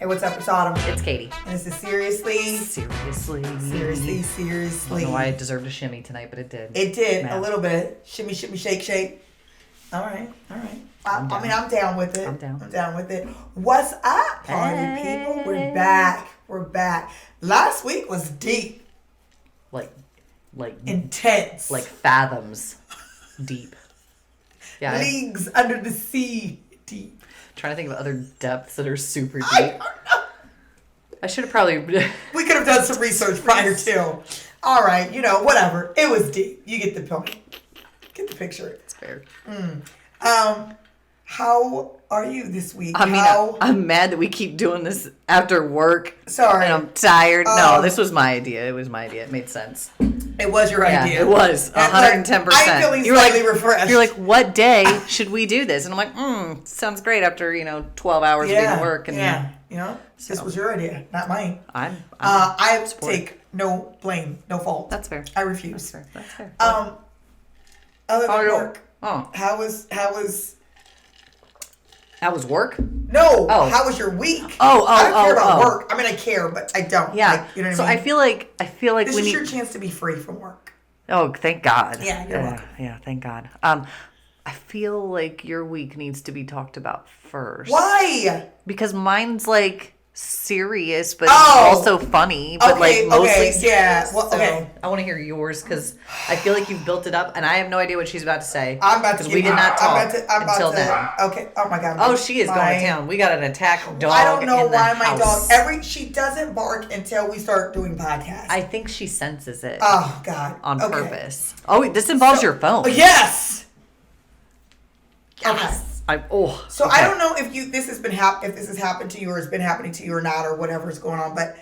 Hey, what's up? It's Autumn. It's Katie. And this is Seriously. Seriously. Seriously. I don't know why I deserved a shimmy tonight, but it did. It did, a little bit. Shimmy, shimmy, shake, shake. All right. I mean, I'm down with it. I'm down with it. What's up, party people? We're back. Last week was deep. Like intense. Like fathoms deep. Yeah. Leagues under the sea deep. Trying to think of other depths that are super deep. I don't know. I should have probably... We could have done some research prior to. All right, whatever. It was deep. You get the point. Get the picture. It's fair. How are you this week? I'm mad that we keep doing this after work. Sorry. And I'm tired. No, this was my idea. It was my idea. It made sense. It was your idea. It was 110%. I'm feeling slightly refreshed. You're like, what day should we do this? And I'm like, sounds great after 12 hours of being work. And this was your idea, not mine. I take no blame, no fault. That's fair. I refuse. That's fair. Other than work, how was work? No. Oh. How was your week? I don't care about work. I mean, I care, but I don't. Yeah. You know what I mean? I feel like this is your chance to be free from work. Oh, thank God. Yeah, you're welcome. Yeah, thank God. I feel like your week needs to be talked about first. Why? Because mine's serious, but also funny, but mostly serious. Yeah. Well, so I want to hear yours because I feel like you've built it up, and I have no idea what she's about to say. I'm about to. Because we did not talk until then. Okay. Oh my God. Oh, she is going to town. We got an attack dog. I don't know why my dog. She doesn't bark until we start doing podcasts. I think she senses it. Oh God. On purpose. Oh, this involves your phone. Yes. Yes. I don't know if this has happened to you or has been happening to you or not or whatever is going on, but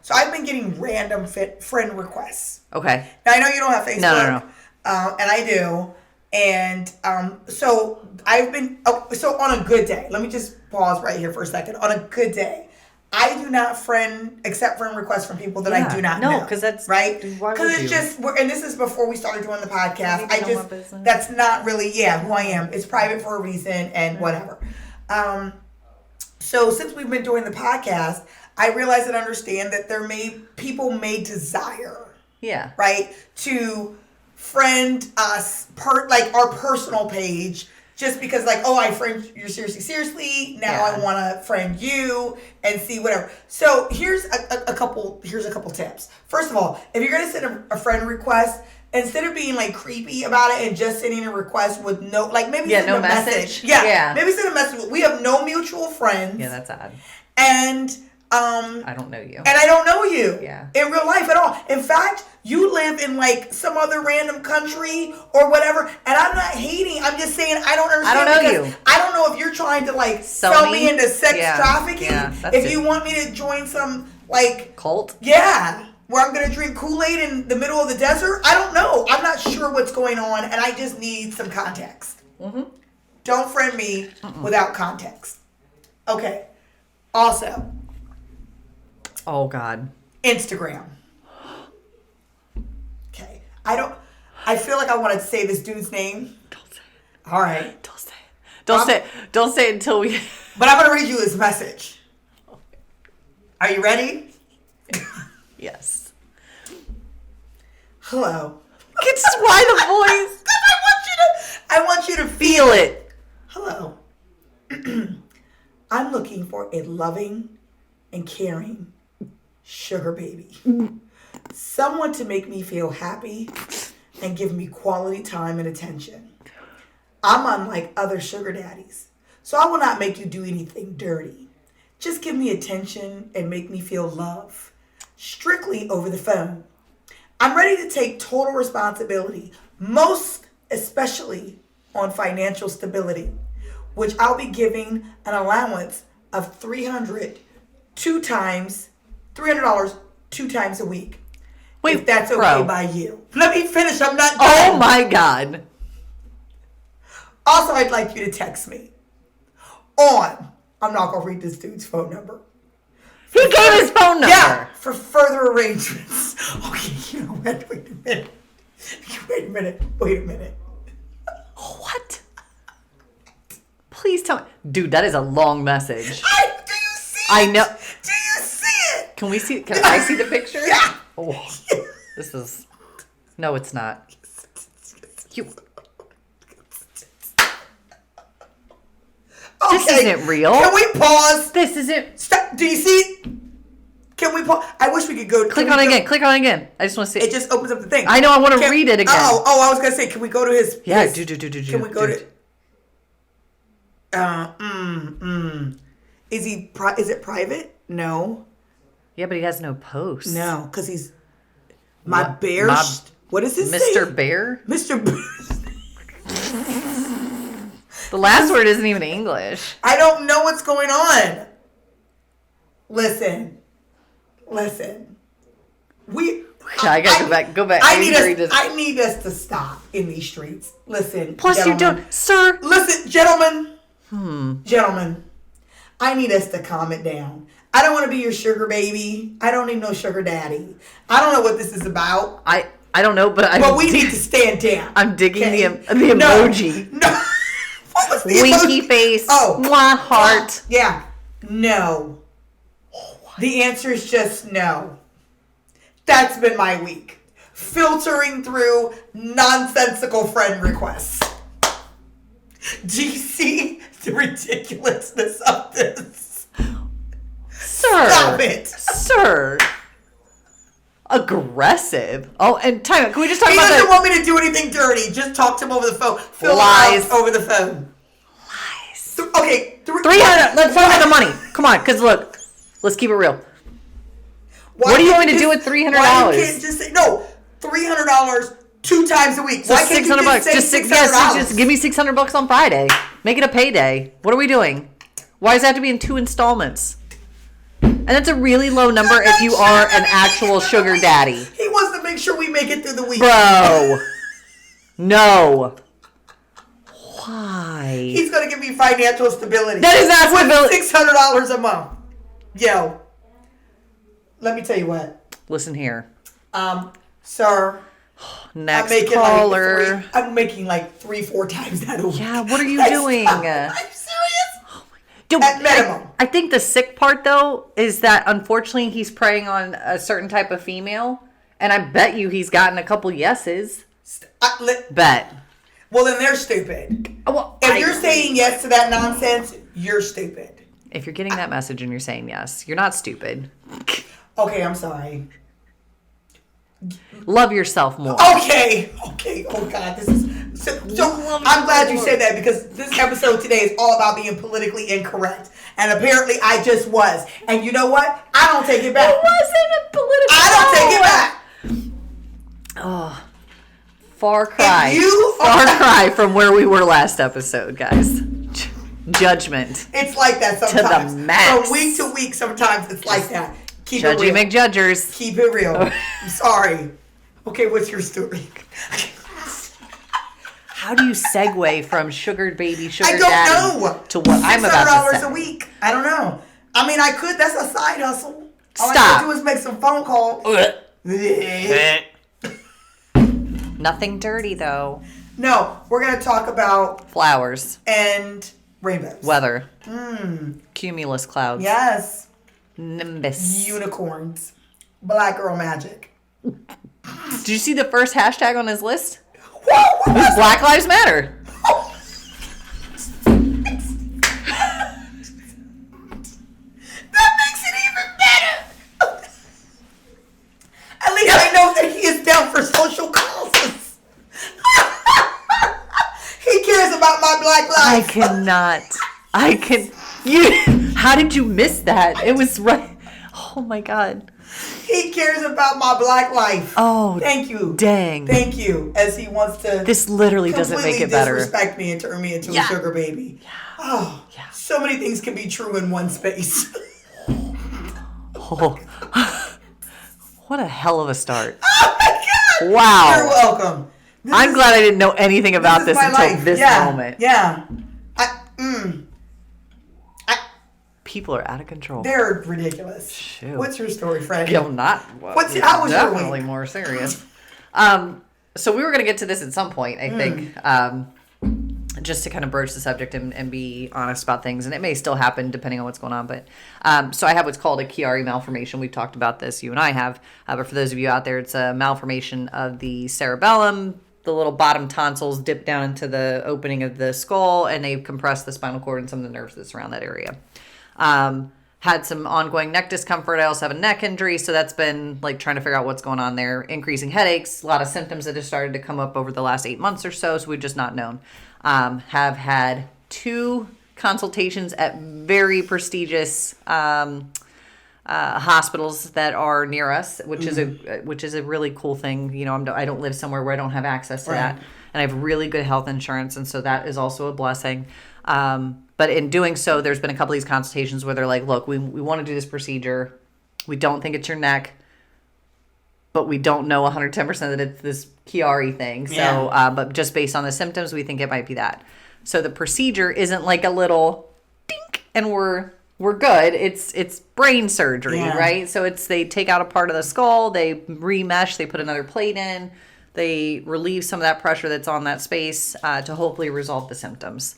so I've been getting random friend requests. Okay. Now I know you don't have Facebook. No. And I do, and so I've been so on a good day. Let me just pause right here for a second. On a good day, I do not accept friend requests from people that I do not know. No, because that's right. Because it's just, and this is before we started doing the podcast. That's not really, who I am. It's private for a reason and whatever. So since we've been doing the podcast, I realize and understand that people may desire, right, to friend us our personal page. Just because, I friend you seriously. Now I want to friend you and see whatever. So here's a couple tips. First of all, if you're gonna send a friend request, instead of being creepy about it and just sending a request with no maybe send a message. Maybe send a message. We have no mutual friends. Yeah, that's odd. And I don't know you. And I don't know you. Yeah. In real life at all. In fact, you live in some other random country or whatever, and I'm not hating. I'm just saying I don't understand. I don't know you. I don't know if you're trying to sell me into sex trafficking. Yeah, if you want me to join some cult. Yeah. Where I'm going to drink Kool-Aid in the middle of the desert. I don't know. I'm not sure what's going on, and I just need some context. Mm-hmm. Don't friend me without context. Okay. Also. Oh, God. Instagram. Okay. I feel like I want to say this dude's name. Don't say it. All right. Don't say it. Don't say it until we... But I'm going to read you his message. Are you ready? Yes. Hello. It's why the voice. I want you to feel it. Hello. I'm looking for a loving and caring sugar baby. Someone to make me feel happy and give me quality time and attention. I'm unlike other sugar daddies, so I will not make you do anything dirty. Just give me attention and make me feel love, strictly over the phone. I'm ready to take total responsibility, most especially on financial stability, which I'll be giving an allowance of $300 two times a week. Wait, if that's okay by you. Let me finish. I'm not done. Oh my God. Also, I'd like you to text me I'm not going to read this dude's phone number. He gave his phone number. Yeah, for further arrangements. Okay, wait a minute. What? Please tell me. Dude, that is a long message. Do you see I know. Do you see it? Can I see the picture? Yeah. Oh, this is. No, it's not. You. This isn't real. Can we pause? This isn't. Stop. Do you see? Can we pause? I wish we could go. Click on it again. Click on it again. I just want to see. It just opens up the thing. I know. I want to read it again. Oh, I was gonna say, can we go to his? Yeah. His, Do. Can we go to? Is it private? No. Yeah, but he has no post. No, because he's my What? bear. What is this? Mr. Bear? Mr. Bear. The last word isn't even English. I don't know what's going on. Listen. I gotta go back. I need us to stop in these streets. Listen. Plus, gentlemen. you don't, sir. Listen, gentlemen. Gentlemen, I need us to calm it down. I don't want to be your sugar baby. I don't need no sugar daddy. I don't know what this is about. I don't know, but we need to stand down. I'm digging okay? the emoji. No. What was the Winky emoji? face. Oh. Mwah, heart. Yeah. No. The answer is just no. That's been my week. Filtering through nonsensical friend requests. Do you see the ridiculousness of this? Sir. Stop it. Sir. Aggressive. Oh, and time out. Can we just talk He about doesn't that? want me to do anything dirty. Just talk to him over the phone. Fill Lies. it out over the phone. Lies. Okay. 300. Let's talk about the money. Come on, because look. Let's keep it real. What are you going to do with $300? Why you can't just say, no, $300 2 times a week. So Why can't you $600. just say $600? Just give me $600 on Friday. Make it a payday. What are we doing? Why does it have to be in 2 installments? And that's a really low number if you are an actual sugar daddy. He wants to make sure we make it through the week. Bro. No. Why? He's going to give me financial stability. That is not stability. $600 a month. Yo. Let me tell you what. Listen here. Sir. Next caller. I'm making like 3-4 times that a week. Yeah, what are you doing? Are you serious? Dude, At minimum. I think the sick part, though, is that unfortunately he's preying on a certain type of female. And I bet you he's gotten a couple yeses. Bet. Well, then they're stupid. Well, If you're saying yes to that nonsense, you're stupid. If you're getting that message and you're saying yes, you're not stupid. Okay, I'm sorry. Love yourself more. Okay. Oh God, this is so I'm glad you said that because this episode today is all about being politically incorrect, and apparently I just was. And you know what? I don't take it back. It wasn't a political. I don't take it back. Oh, far cry. Far cry from where we were last episode, guys. Judgment. It's like that sometimes. To the max. From week to week, sometimes it's like that. Keep Judgy it real. McJudgers. Keep it real. I'm sorry. Okay, what's your story? How do you segue from sugar daddy I don't know. to what I'm about to say? $600 a week. I don't know. I mean, I could. That's a side hustle. All I Stop. gotta do is make some phone calls. Nothing dirty, though. No, we're going to talk about Flowers. and rainbows. Weather. Cumulus clouds. Yes. Nimbus. Unicorns. Black girl magic. Did you see the first hashtag on his list? Whoa, what was Black Lives Matter. That makes it even better. At least I know that he is down for social causes. He cares about my black life. How did you miss that? It was right. Oh my God. He cares about my black life. Oh, thank you. Dang. Thank you. As he wants to. This literally doesn't make it better. Disrespect me and turn me into a sugar baby. Yeah. Oh, yeah. So many things can be true in one space. Oh. What a hell of a start. Oh my God. Wow. You're welcome. I'm glad I didn't know anything about this until life. this moment. Yeah. People are out of control. They're ridiculous. Shoot. What's your story, Fred? How was your definitely week? more serious. So we were going to get to this at some point, I think. just to kind of broach the subject and be honest about things. And it may still happen depending on what's going on. But so I have what's called a Chiari malformation. We've talked about this, you and I have. But for those of you out there, it's a malformation of the cerebellum. The little bottom tonsils dip down into the opening of the skull, and they compress the spinal cord and some of the nerves that surround that area. Had some ongoing neck discomfort. I also have a neck injury, so that's been like trying to figure out what's going on there. Increasing headaches, a lot of symptoms that have started to come up over the last 8 months or so we've just not known. Have had 2 consultations at very prestigious hospitals that are near us, which is a really cool thing. You know, I don't live somewhere where I don't have access to that, and I have really good health insurance, and so that is also a blessing. But in doing so, there's been a couple of these consultations where they're like, look, we want to do this procedure. We don't think it's your neck, but we don't know 110% that it's this Chiari thing. So, but just based on the symptoms, we think it might be that. So the procedure isn't like a little dink and we're good. It's brain surgery, right? So they take out a part of the skull, they remesh, they put another plate in, they relieve some of that pressure that's on that space to hopefully resolve the symptoms.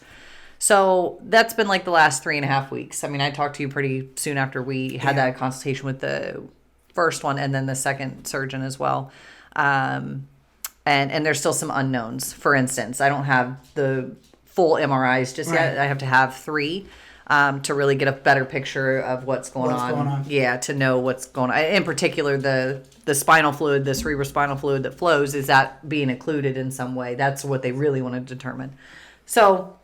So that's been like the last 3.5 weeks. I mean, I talked to you pretty soon after we had that consultation with the first one and then the second surgeon as well. And there's still some unknowns. For instance, I don't have the full MRIs just yet. I have to have 3 to really get a better picture of what's going on. Yeah, to know what's going on. In particular, the spinal fluid, the cerebrospinal fluid that flows, is that being occluded in some way? That's what they really want to determine. So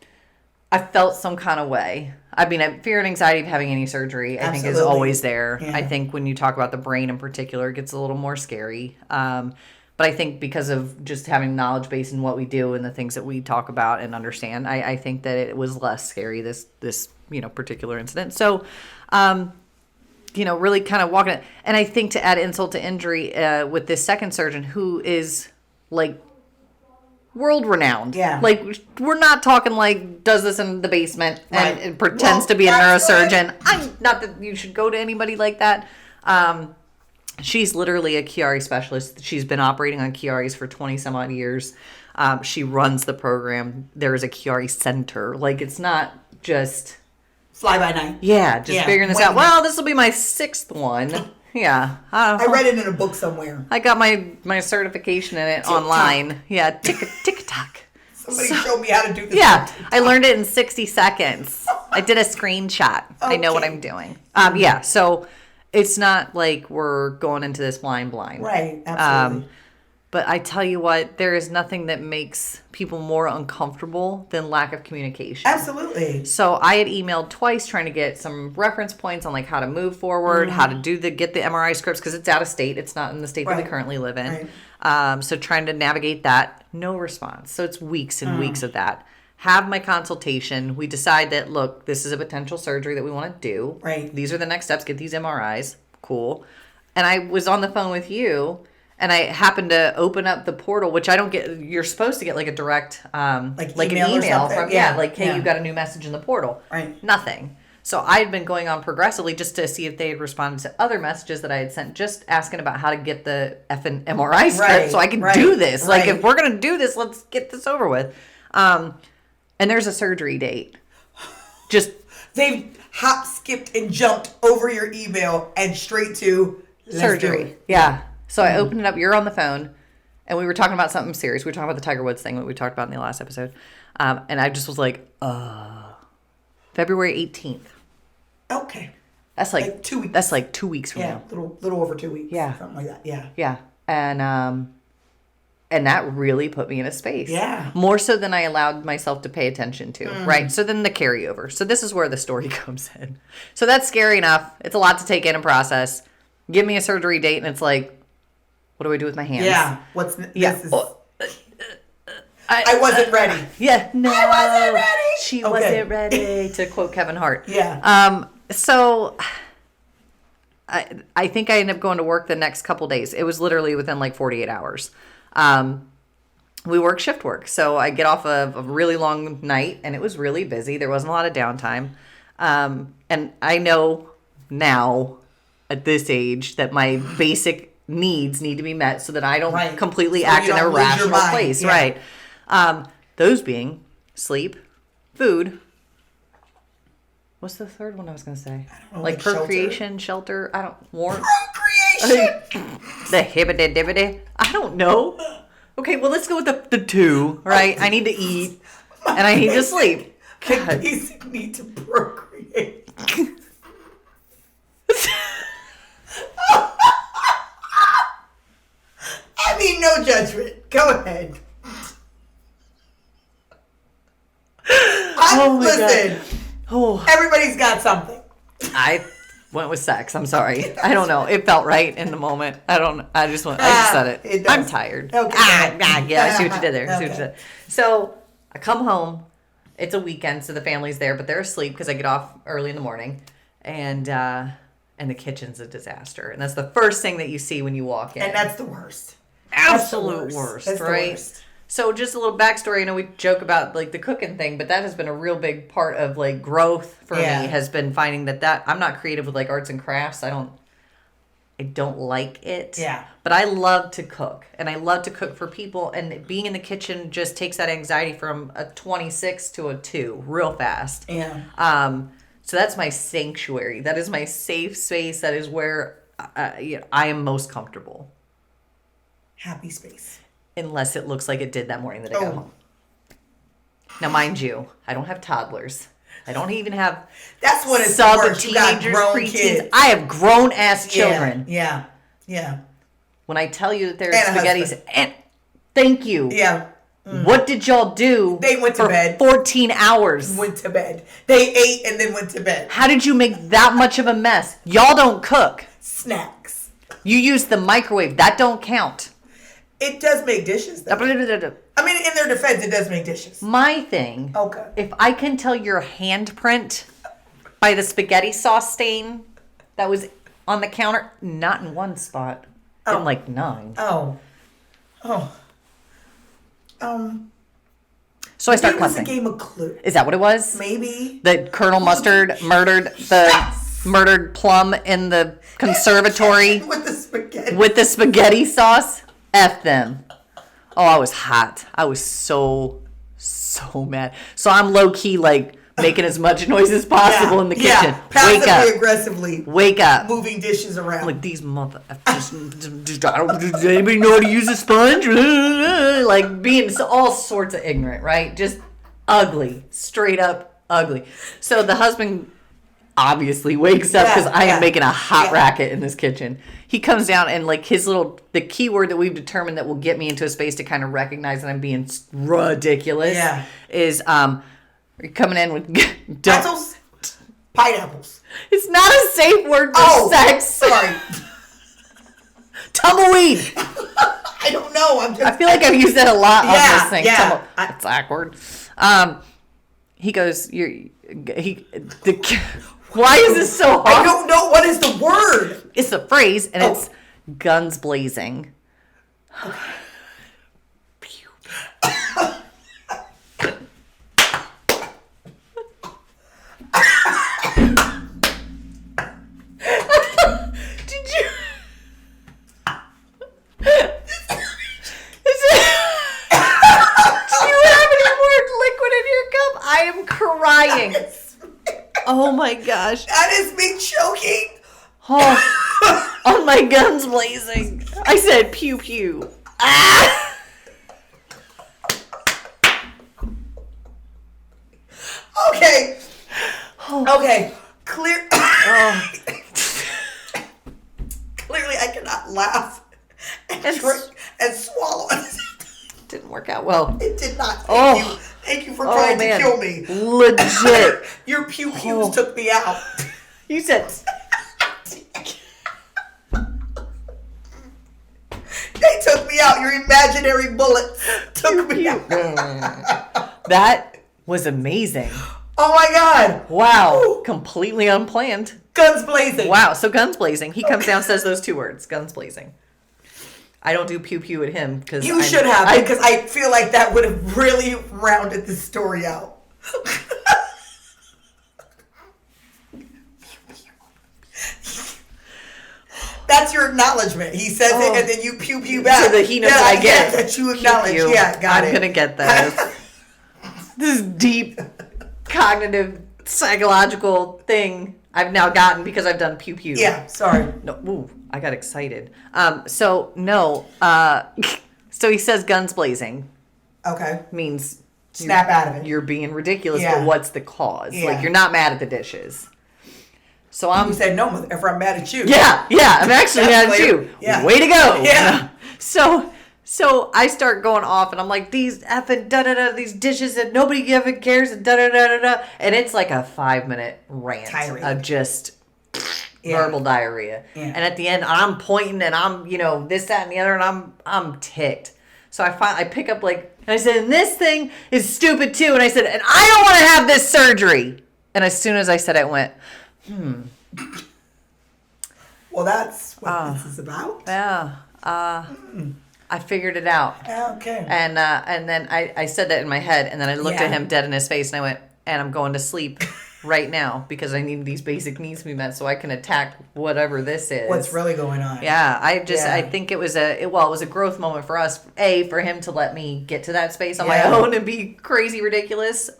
I felt some kind of way. I mean, fear and anxiety of having any surgery, I think, is always there. Yeah. I think when you talk about the brain in particular, it gets a little more scary. But I think because of just having knowledge base in what we do and the things that we talk about and understand, I think that it was less scary, this particular incident. So, really kind of walking it. And I think to add insult to injury with this second surgeon, who is like world renowned. Yeah. Like, we're not talking like does this in the basement and pretends to be a neurosurgeon. I'm not that you should go to anybody like that. She's literally a Chiari specialist. She's been operating on Chiaris for 20 some odd years. She runs the program. There is a Chiari center. Like, it's not just fly by night. Yeah, just figuring this out. Well, this will be my 6th one. Yeah. I read it in a book somewhere. I got my certification in it online. Yeah, tick-tock. Somebody showed me how to do this. Yeah, I learned it in 60 seconds. I did a screenshot. Okay. I know what I'm doing. Yeah, so it's not like we're going into this blind. Right, absolutely. But I tell you what, there is nothing that makes people more uncomfortable than lack of communication. Absolutely. So I had emailed twice trying to get some reference points on like how to move forward, how to get the MRI scripts, because it's out of state. It's not in the state that we currently live in. Right. So trying to navigate that, no response. So it's weeks and weeks of that. Have my consultation. We decide that, look, this is a potential surgery that we want to do. Right. These are the next steps. Get these MRIs. Cool. And I was on the phone with you. And I happened to open up the portal, which I don't get. You're supposed to get like a direct, like an email from, hey, you got a new message in the portal. Right. Nothing. So I had been going on progressively just to see if they had responded to other messages that I had sent, just asking about how to get the effing MRI script so I can do this. Like, if we're going to do this, let's get this over with. And there's a surgery date. Just they've hop, skipped, and jumped over your email and straight to surgery. Yeah. So I opened it up. You're on the phone, and we were talking about something serious. We were talking about the Tiger Woods thing that we talked about in the last episode. And I just was like, February 18th. Okay. That's like 2 weeks. That's like 2 weeks from now. Yeah, little over 2 weeks. Yeah. Something like that. Yeah. Yeah. And that really put me in a space. Yeah. More so than I allowed myself to pay attention to, right? So then the carryover. So this is where the story comes in. So that's scary enough. It's a lot to take in and process. Give me a surgery date, and it's like, what do I do with my hands? Yeah. I wasn't ready. Yeah. No. I wasn't ready. She wasn't ready, to quote Kevin Hart. Yeah. So I think I ended up going to work the next couple days. It was literally within like 48 hours. We work shift work. So I get off of a really long night, and it was really busy. There wasn't a lot of downtime. And I know now at this age that my basic needs need to be met so that I don't completely act in a rational place. Yeah. Right. Those being sleep, food. What's the third one I was going to say? I don't know, Like procreation, shelter. I don't warrant. Procreation. The hibbity dibbity. I don't know. Okay, well, let's go with the two, right? I need to eat and I need to sleep. God. Basic need to procreate. I mean, no judgment. Go ahead. Listen, God. Oh. Everybody's got something. I went with sex. I'm sorry. I don't know. It felt right in the moment. I just said it. Does. I'm tired. Okay. Yeah, I see what you did there. I see what you did. So I come home. It's a weekend, so the family's there, but they're asleep because I get off early in the morning, and the kitchen's a disaster. And that's the first thing that you see when you walk in. And that's the worst. Absolute worst, that's right? The worst. So just a little backstory. I know we joke about like the cooking thing, but that has been a real big part of like growth for me, has been finding that I'm not creative with like arts and crafts. I don't like it. Yeah. But I love to cook, and I love to cook for people, and being in the kitchen just takes that anxiety from a 26 to a 2 real fast. Yeah. So that's my sanctuary. That is my safe space. That is where I am most comfortable. Happy space. Unless it looks like it did that morning that I got home. Now, mind you, I don't have toddlers. I don't even have that's what it's worse. You got grown preteens. kids. I have grown-ass children. Yeah. When I tell you that there's And a spaghettis, husband. and thank you. Yeah. What did y'all do? They went to for bed. 14 hours. Went to bed. They ate and then went to bed. How did you make that much of a mess? Y'all don't cook. Snacks. You use the microwave. That don't count. It does make dishes, though. I mean, in their defense, it does make dishes. My thing. Okay. If I can tell your handprint by the spaghetti sauce stain that was on the counter, not in one spot, in like 9. Oh. So I start It was a clumping. game of Clue. Is that what it was? Maybe. That Colonel Mustard murdered murdered Plum in the conservatory with the spaghetti sauce. F them. Oh, I was hot. I was so mad. So I'm low key like making as much noise as possible in the kitchen. Yeah. Wake Passively up. aggressively. Wake up. Moving dishes around. Like these mother. Does anybody know how to use a sponge? Like being all sorts of ignorant, right? Just ugly, straight up ugly. So the husband obviously wakes up because I am making a hot racket in this kitchen. He comes down and like the keyword that we've determined that will get me into a space to kind of recognize that I'm being ridiculous is you're coming in with pretzels, pineapples. It's not a safe word for sex. Sorry. Tumbleweed. I don't know. I feel like I've used that a lot on this thing. Yeah. It's awkward. He goes, why is this so hard? I don't know. What is the word? It's the phrase, and it's guns blazing. Did you? Do you have any more liquid in your cup? I am crying. Oh my gosh. That is me choking. Oh, on my guns blazing. I said pew pew. Ah! Okay. Okay. Clearly, I cannot laugh and drink and swallow. Didn't work out well. It did not. Thank you for trying to kill me. Legit. Your pew-pews took me out. You said... They took me out. Your imaginary bullet took me out. That was amazing. Oh my God. Wow. Ooh. Completely unplanned. Guns blazing. Wow. So guns blazing. He comes down, says those 2 words. Guns blazing. I don't do pew pew at him because you should have, because I feel like that would have really rounded the story out. That's your acknowledgement. He says it, and then you pew pew back. So that he knows I get it. That you acknowledge. Pew, pew. Yeah, got it. I'm gonna get this. This is deep cognitive psychological thing I've now gotten because I've done pew pew. Yeah, sorry. No, ooh, I got excited. So he says guns blazing Okay. means Snap out of it. you're being ridiculous, Yeah. but what's the cause? Yeah. Like, you're not mad at the dishes. So You said, no, motherfucker, I'm mad at you. yeah, I'm actually mad at you. Yeah. Way to go. Yeah. So I start going off, and I'm like, these effing da-da-da, these dishes that nobody ever cares, and da-da-da-da-da. And it's like a 5-minute rant Tirade. of just Yeah. verbal diarrhea. Yeah. And at the end, I'm pointing, and I'm, this, that, and the other, and I'm ticked. So I pick up, and I said, and this thing is stupid, too. And I said, and I don't want to have this surgery. And as soon as I said it, I went, Well, that's what this is about. yeah, I figured it out. Okay. And then I said that in my head, and then I looked at Yeah. him dead in his face, and I went, and I'm going to sleep right now because I need these basic needs to be met so I can attack whatever this is. What's really going on? Yeah, I Yeah. think it was a growth moment for us. For him to let me get to that space on my Yeah. own and be crazy ridiculous.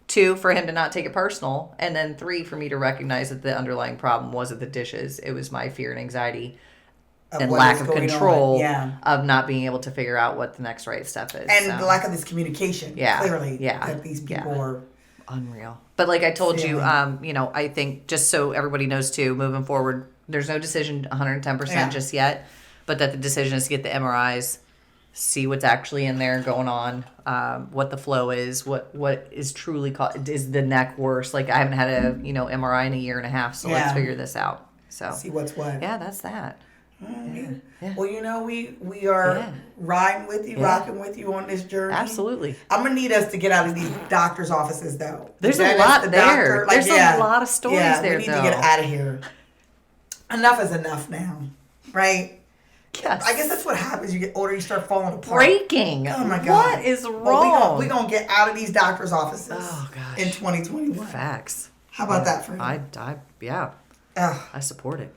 2, for him to not take it personal. And then 3, for me to recognize that the underlying problem wasn't the dishes. It was my fear and anxiety and what lack is of going control on. Yeah. of not being able to figure out what the next right step is. And So, the lack of this communication, Yeah. clearly, Yeah. that these people Yeah. are... unreal. But like I told you, Feeling. I think just so everybody knows too, moving forward, there's no decision 110% Yeah. just yet, but that the decision is to get the MRIs, see what's actually in there going on, what the flow is, what is truly is the neck worse? Like I haven't had a MRI in a year and a half, so let's Yeah. figure this out. So See what's what. yeah, that's that. Yeah. Well, we are Yeah. riding with you, Yeah. rocking with you on this journey. Absolutely. I'm gonna need us to get out of these doctors' offices, though. There's The a dentist, lot the there. There's a lot of stories there, we need though. to get out of here. Enough is enough now, right? Yes. I guess that's what happens. You get older, you start falling apart. Breaking. Oh my God. What is wrong? We're gonna get out of these doctors' offices Oh, gosh. in 2021. Facts. How about that for you? Yeah, Ugh. I support it.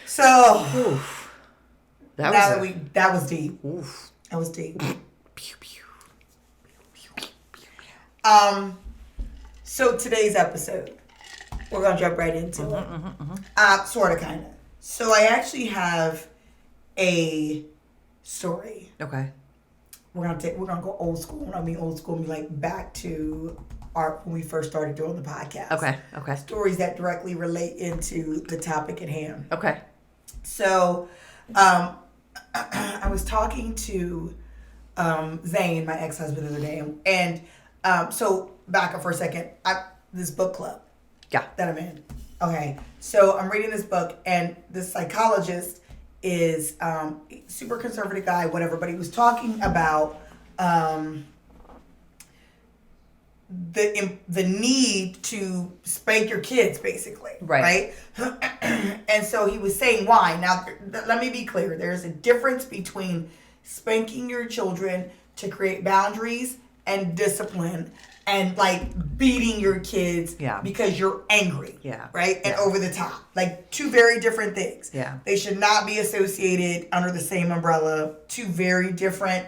So Oof. that was deep. Oof. That was deep. Pew, pew. So today's episode, we're gonna jump right into it. Sort of, kind of. So I actually have a story. Okay. We're gonna go old school. When I mean old school, I mean like back to when we first started doing the podcast. Okay. Stories that directly relate into the topic at hand. Okay. So, I was talking to Zane, my ex-husband, the other day, and so back up for a second. This book club, Yeah. that I'm in. Okay, so I'm reading this book, and this psychologist is super conservative guy, whatever, but he was talking about the need to spank your kids, basically, right? And so he was saying why. Now, let me be clear. There's a difference between spanking your children to create boundaries and discipline, and like beating your kids because you're angry, right? And over the top. Like two very different things. Yeah. They should not be associated under the same umbrella. Two very different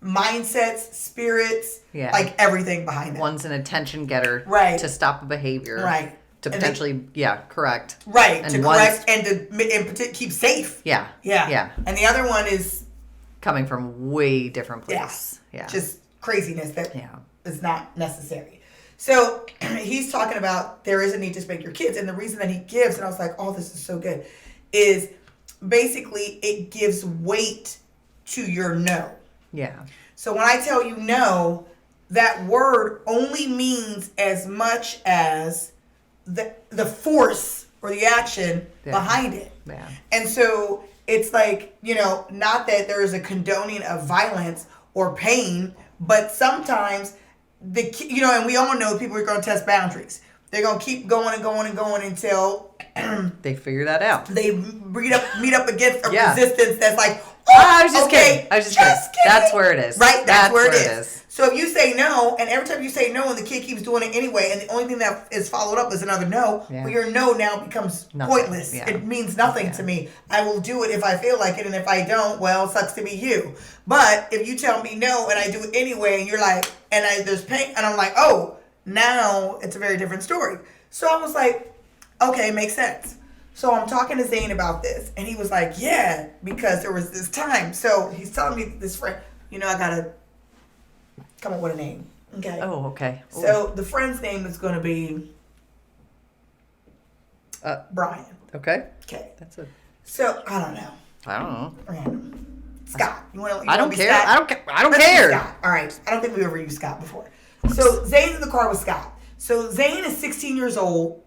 mindsets, spirits, like everything behind that. One's an attention getter to stop a behavior. Right. To potentially, correct. Right. And to correct and to keep safe. Yeah. And the other one is coming from way different place. Yeah. Just craziness that is not necessary. So he's talking about there is a need to spank your kids. And the reason that he gives, and I was like, oh, this is so good, is basically it gives weight to your no. Yeah. So when I tell you no, that word only means as much as the force or the action behind it. Yeah. And so it's like, not that there is a condoning of violence or pain, but sometimes and we all know people are going to test boundaries. They're going to keep going and going and going until they figure that out. They meet up against a resistance that's like, I was just kidding. I was just kidding. That's where it is. Right? That's where it is. So if you say no, and every time you say no, and the kid keeps doing it anyway, and the only thing that is followed up is another no, well, your no now becomes pointless. Yeah. It means nothing to me. I will do it if I feel like it, and if I don't, well, sucks to be you. But if you tell me no, and I do it anyway, and you're like, there's pain, and I'm like, oh, now it's a very different story. So I was like, okay, makes sense. So I'm talking to Zane about this, and he was like, yeah, because there was this time. So he's telling me this friend, I got to come up with a name. Okay. Oh, okay. Ooh. So the friend's name is going to be Brian. Okay. Okay. That's it. So I don't know. Random. Scott. I don't care. I don't care. I don't care. Scott. All right. I don't think we've ever used Scott before. So Zane's in the car with Scott. So Zane is 16 years old.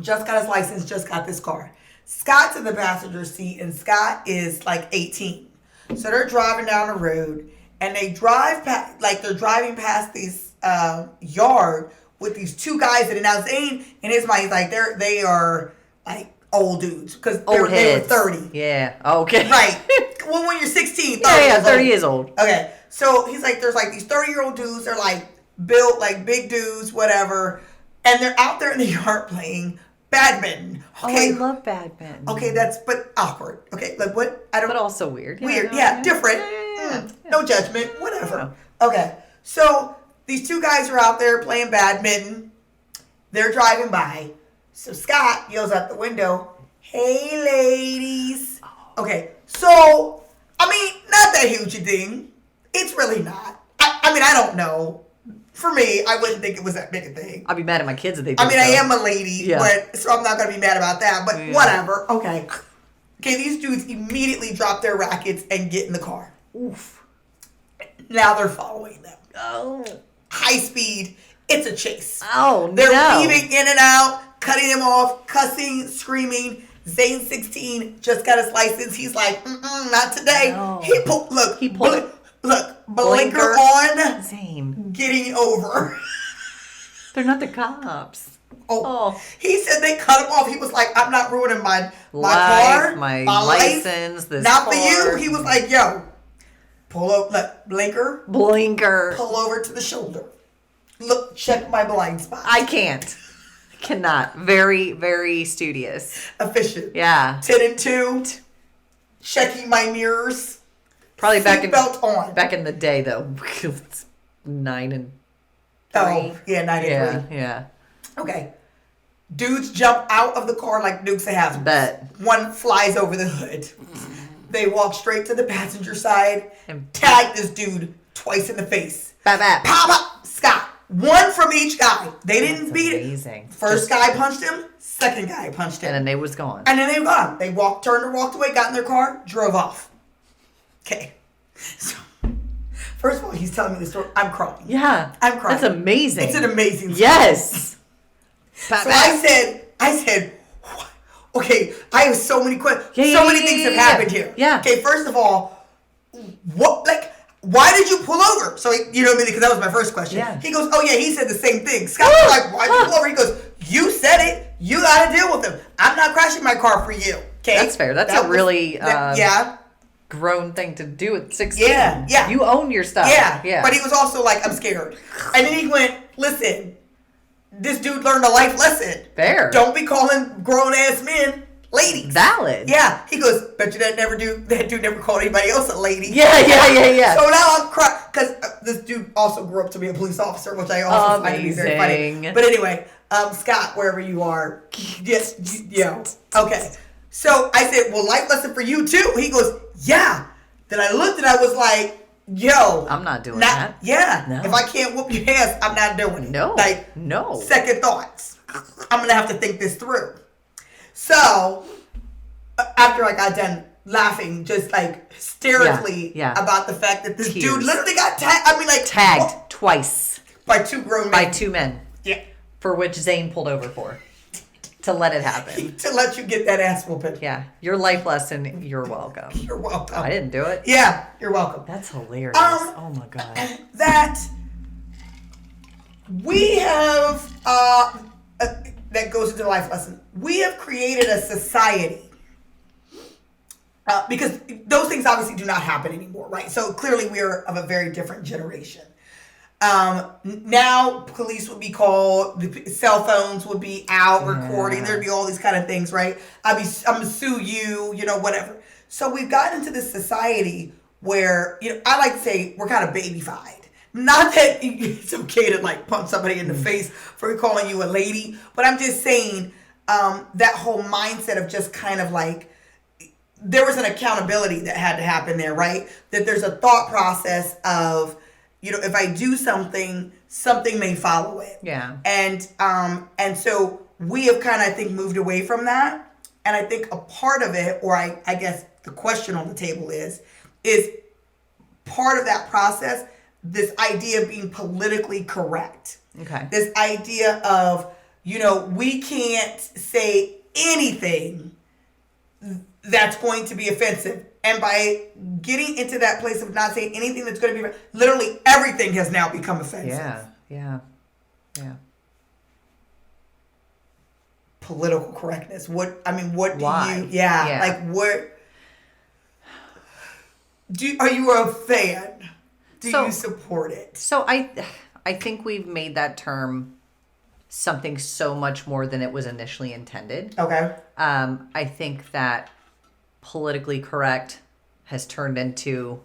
Just got his license, just got this car. Scott's in the passenger seat, and Scott is like 18. So they're driving down the road, and they drive past, they're driving past this yard with these two guys in it. Now Zane, in his mind, he's like, they are like old dudes because they were 30. Yeah. Okay. Right. Well, when you're 16, 30 yeah, 30 years old. Okay. So he's like, there's like these 30-year-old dudes. They're like built like big dudes, whatever. And they're out there in the yard playing badminton. Okay. Oh, I love badminton. Okay, but awkward. Okay, like what? I don't. But also weird. Weird, yeah, different. Yeah. No judgment, whatever. Okay, so these two guys are out there playing badminton. They're driving by. So Scott yells out the window, "Hey, ladies." Okay, so I mean, not that huge a thing. It's really not. I mean, I don't know. For me, I wouldn't think it was that big a thing. I'd be mad at my kids if they did. I mean, I am a lady, but so I'm not going to be mad about that. But whatever. Okay. Okay, these dudes immediately drop their rackets and get in the car. Oof. Now they're following them. Oh. High speed. It's a chase. Oh, they're weaving in and out, cutting him off, cussing, screaming. Zane, 16, just got his license. He's like, not today. No. He pulled. Look, blinker on. Zane. Getting over. They're not the cops. Oh. He said they cut him off. He was like, I'm not ruining my car, my license, this not car. For you. He was like, yo, pull over, look, blinker. Pull over to the shoulder. Look, check my blind spot. I can't. Cannot. Very, very studious. Efficient. Yeah. 10 and 2. Checking my mirrors. Probably back in the day though. 9 and 3. Oh, yeah, 9 and 3. Yeah. Okay. Dudes jump out of the car like Dukes of Hazzard. Bet. One flies over the hood. They walk straight to the passenger side and tag this dude twice in the face. Pop, Scott. One from each guy. They didn't beat it. First guy punched him. Second guy punched him. And then they was gone. And then they were gone. They walked away, got in their car, drove off. Okay. So, first of all, he's telling me the story. I'm crying. Yeah. I'm crying. That's amazing. It's an amazing story. Yes. So I said, okay, I have so many questions. So many things have happened here. Yeah. Okay, first of all, why did you pull over? So, you know what I mean? Because that was my first question. Yeah. He goes, oh, yeah, he said the same thing. Scott was like, why did you pull over? He goes, you said it. You got to deal with him. I'm not crashing my car for you. Okay? That's fair. That's a really grown thing to do at 16. Yeah. You own your stuff. Yeah. But he was also like, I'm scared. And then he went, listen, this dude learned a life lesson. Fair. Don't be calling grown-ass men ladies. Valid. Yeah. He goes, bet you that dude never called anybody else a lady. Yeah. So now I'm crying. Because this dude also grew up to be a police officer, which I also find to be very funny. But anyway, Scott, wherever you are. Yes. Yeah. Okay. So I said, well, life lesson for you too. He goes, yeah. Then I looked and I was like, yo. I'm not doing that. Yeah. No. If I can't whoop your ass, I'm not doing it. No. Second thoughts. I'm going to have to think this through. So, after I got done laughing, just like hysterically about the fact that this dude literally got tagged. Tagged twice. By two grown men. By two men. Yeah. For which Zane pulled over for. To let it happen. To let you get that ass whooping. Yeah. Your life lesson, you're welcome. You're welcome. I didn't do it. Yeah, you're welcome. That's hilarious. Oh my God. That we have, that goes into the life lesson. We have created a society because those things obviously do not happen anymore, right? So clearly we are of a very different generation. Now police would be called, the cell phones would be out recording, there'd be all these kind of things, right? I'm gonna sue you, whatever. So we've gotten into this society where, I like to say we're kind of babyfied. Not that it's okay to like punch somebody in the face for calling you a lady, but I'm just saying that whole mindset of just kind of like, there was an accountability that had to happen there, right? That there's a thought process of, if I do something, something may follow it. Yeah. And so we have kind of, I think, moved away from that. And I think a part of it, or I guess the question on the table is part of that process, this idea of being politically correct. Okay. This idea of, we can't say anything that's going to be offensive. And by getting into that place of not saying anything that's going to be, literally everything has now become offensive. Yeah. Political correctness. What do Why? you, like what, are you a fan? Do you support it? So I think we've made that term something so much more than it was initially intended. Okay. I think that politically correct has turned into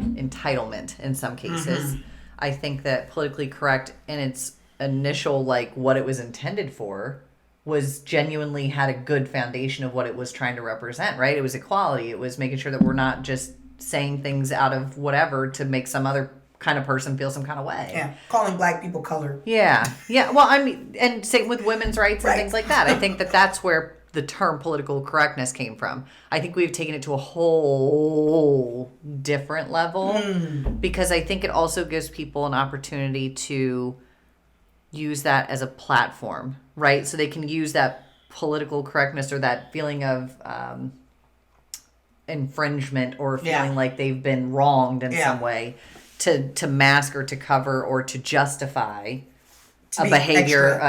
entitlement in some cases. I think that politically correct in its initial, like what it was intended for, was genuinely had a good foundation of what it was trying to represent, right? It was equality. It was making sure that we're not just saying things out of whatever to make some other kind of person feel some kind of way. Yeah, calling black people colored. Yeah. Well, I mean, and same with women's rights and things like that. I think that that's where the term political correctness came from. I think we've taken it to a whole different level because I think it also gives people an opportunity to use that as a platform, right? So they can use that political correctness or that feeling of infringement or feeling like they've been wronged in some way to mask or to cover or to justify a behavior,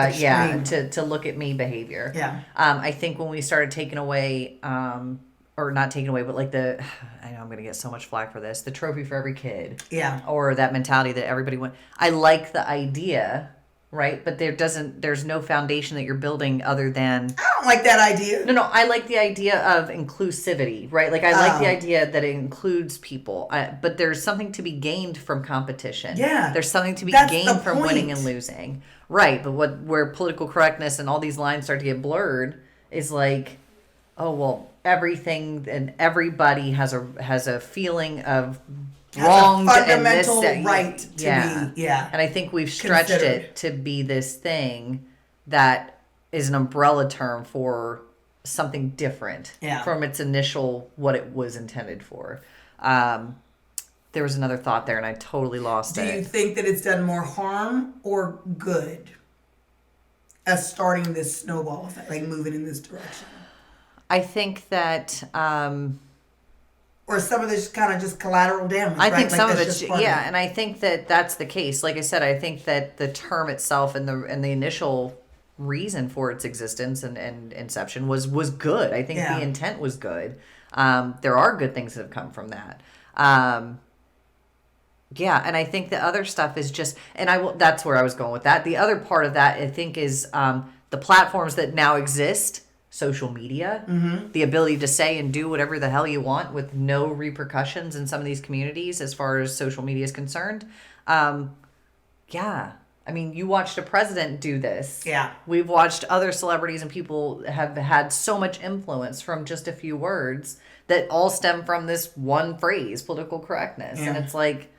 to look at me behavior. Yeah. I think when we started taking away, or not taking away, but like I know I'm going to get so much flack for this, the trophy for every kid. Yeah. Or that mentality that everybody went. I like the idea, right? But there's no foundation that you're building other than. I don't like that idea. No, I like the idea of inclusivity, right? Like I like the idea that it includes people, but there's something to be gained from competition. Yeah. There's something to be gained from winning and losing. Right, but where political correctness and all these lines start to get blurred is like, oh well, everything and everybody has a feeling of wronged, a fundamental and this, right to be. Yeah, and I think we've stretched it to be this thing that is an umbrella term for something different from its initial what it was intended for. There was another thought there, and I totally lost it. Do you think that it's done more harm or good as starting this snowball effect, like moving in this direction? I think that... or some of this kind of just collateral damage, I think like some of it's... Yeah, and I think that that's the case. Like I said, I think that the term itself and the initial reason for its existence and inception was good. I think the intent was good. There are good things that have come from that. And I think the other stuff is just, that's where I was going with that. The other part of that, I think, is the platforms that now exist, social media, the ability to say and do whatever the hell you want with no repercussions in some of these communities as far as social media is concerned. I mean, you watched a president do this. Yeah. We've watched other celebrities and people have had so much influence from just a few words that all stem from this one phrase, political correctness. Yeah. And it's like,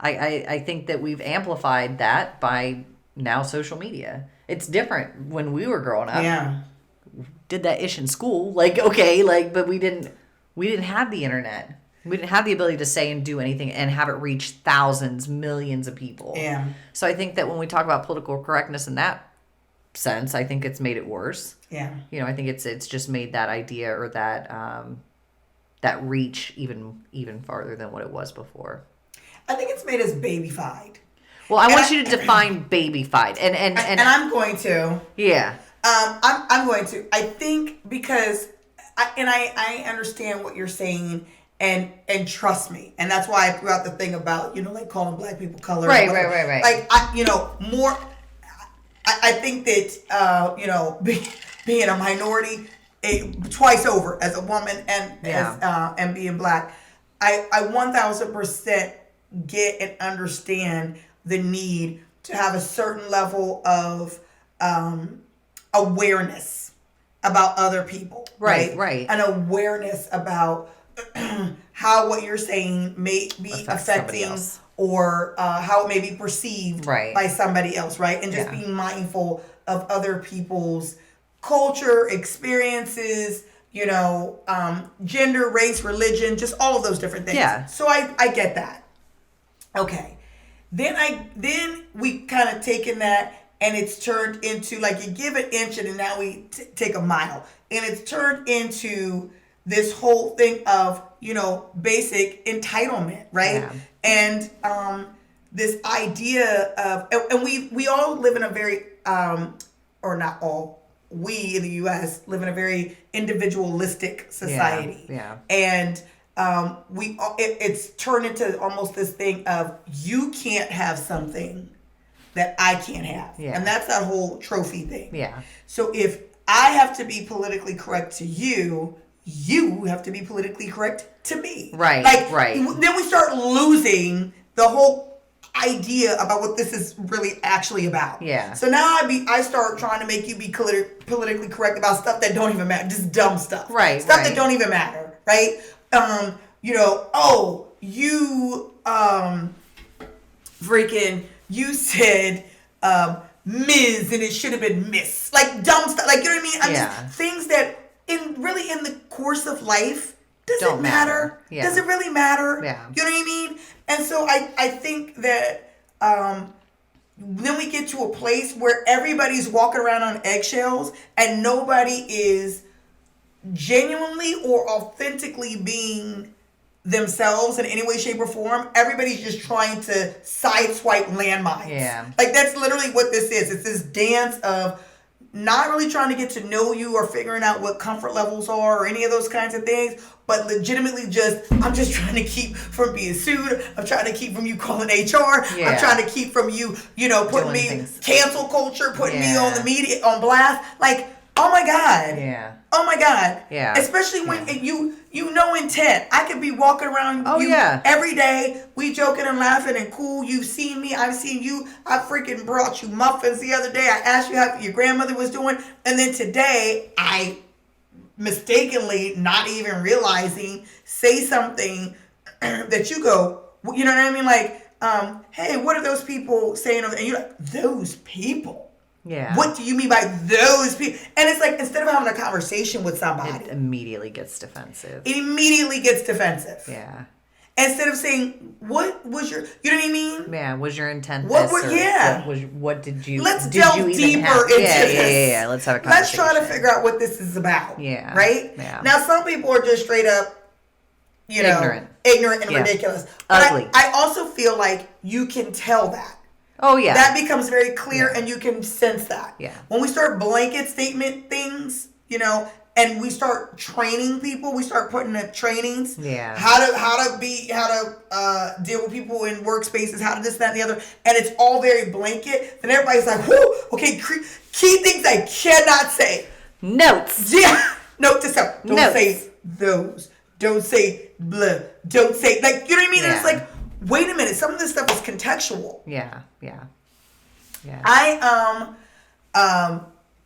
I think that we've amplified that by now social media. It's different when we were growing up. Yeah. Did that ish in school. But we didn't have the internet. We didn't have the ability to say and do anything and have it reach thousands, millions of people. Yeah. So I think that when we talk about political correctness in that sense, I think it's made it worse. Yeah. I think it's just made that idea or that reach even farther than what it was before. I think it's made us babyfied. Well, I want you to define babyfied, and I'm going to. Yeah. I'm going to. I think because I understand what you're saying. And trust me, and that's why I threw out the thing about like calling black people colored. Right. Like more. I think that being a minority twice over as a woman and being black, I 1000% get and understand the need to have a certain level of awareness about other people. Right. An awareness about how what you're saying may be affecting or how it may be perceived by somebody else, right? And just being mindful of other people's culture, experiences, gender, race, religion, just all of those different things. Yeah. So I get that. Okay. Then we kind of taken that and it's turned into, like, you give an inch and now we take a mile. And it's turned into this whole thing of, basic entitlement, right? Yeah. And this idea of, and we all live in a very, or not all, we in the U.S. live in a very individualistic society. Yeah. And it's turned into almost this thing of, you can't have something that I can't have. Yeah. And that's that whole trophy thing. Yeah. So if I have to be politically correct to you, you have to be politically correct to me. Right. Then we start losing the whole idea about what this is really actually about. Yeah. So now I start trying to make you be politically correct about stuff that don't even matter, just dumb stuff. Right. Stuff that don't even matter, right? You said Ms. and it should have been Miss. Like dumb stuff. Like, you know what I mean? Just things that in the course of life, does it matter? Yeah. Does it really matter? Yeah. You know what I mean? And so I think that then we get to a place where everybody's walking around on eggshells and nobody is genuinely or authentically being themselves in any way, shape, or form. Everybody's just trying to sideswipe landmines. Yeah. Like, that's literally what this is. It's this dance of not really trying to get to know you or figuring out what comfort levels are or any of those kinds of things, but legitimately I'm just trying to keep from being sued. I'm trying to keep from you calling HR. Yeah. I'm trying to keep from you, putting me, cancel culture, putting me on the media, on blast. Like, oh my God. Yeah. Oh my God. Yeah. Especially when you know intent. I could be walking around every day. We joking and laughing and cool. You've seen me. I've seen you. I freaking brought you muffins the other day. I asked you how your grandmother was doing. And then today, I mistakenly, not even realizing, say something that you go, you know what I mean? Like, hey, what are those people saying? And you're like, those people. Yeah. What do you mean by those people? And it's like, instead of having a conversation with somebody, it immediately gets defensive. Yeah. Instead of saying, what was your, you know what I mean? Yeah. Was your intent what did you, let's delve deeper into this. Yeah. Let's have a conversation. Let's try to figure out what this is about. Yeah. Right? Yeah. Now, some people are just straight up, ignorant and ridiculous. But ugly. I also feel like you can tell that. Oh, yeah. That becomes very clear and you can sense that. Yeah. When we start blanket statement things, and we start training people, we start putting in trainings. Yeah. How to deal with people in workspaces, how to this, that, and the other. And it's all very blanket. Then everybody's like, whoo, okay, key things I cannot say. Notes. Yeah. Note to self. Don't Notes. say those. Don't say blah. Don't say, like, you know what I mean? Yeah. And it's like, wait a minute, some of this stuff is contextual. Yeah.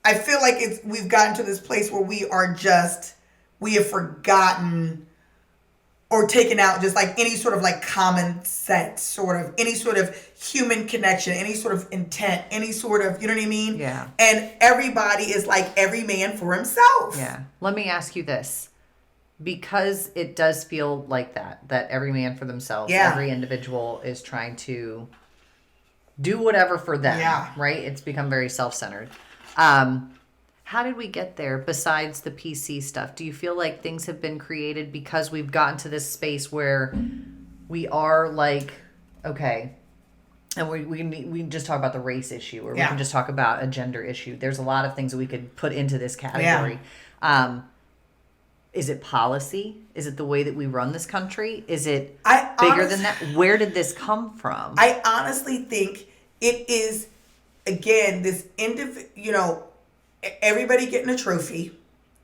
I feel like we've gotten to this place where we have forgotten or taken out just like any sort of like common sense, sort of any sort of human connection, any sort of intent, any sort of, you know what I mean? Yeah. And everybody is like every man for himself. Yeah. Let me ask you this. Because it does feel like that every man for themselves, every individual is trying to do whatever for them, right? It's become very self-centered. How did we get there besides the PC stuff? Do you feel like things have been created because we've gotten to this space where we are like, okay, and we can just talk about the race issue, or we can just talk about a gender issue. There's a lot of things that we could put into this category. Is it policy? Is it the way that we run this country? Is it I bigger than that? Where did this come from? I honestly think it is, again, this everybody getting a trophy.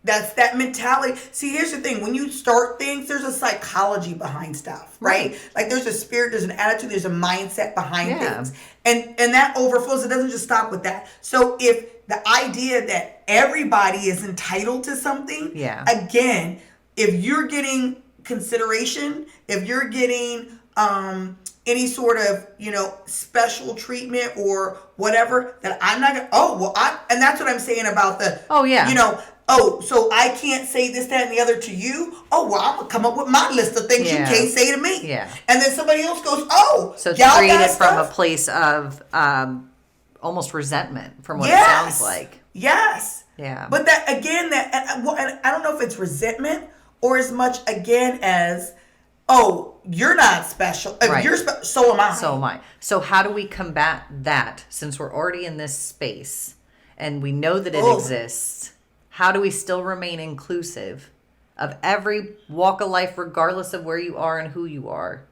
That's that mentality. See, here's the thing. When you start things, there's a psychology behind stuff, right? Like there's a spirit, there's an attitude, there's a mindset behind things. And that overflows. It doesn't just stop with that. So if the idea that everybody is entitled to something, again, if you're getting consideration, if you're getting any sort of, special treatment or whatever, that I'm not gonna, and that's what I'm saying about so I can't say this, that, and the other to you. Oh, well, I'm going to come up with my list of things you can't say to me. Yeah. And then somebody else goes, so it's created from a place of almost resentment from what it sounds like. Yes. Yeah. But that, again, and I don't know if it's resentment or as much, again, as, you're not special. If you're so am I. So am I. So how do we combat that since we're already in this space and we know that it exists? How do we still remain inclusive of every walk of life, regardless of where you are and who you are?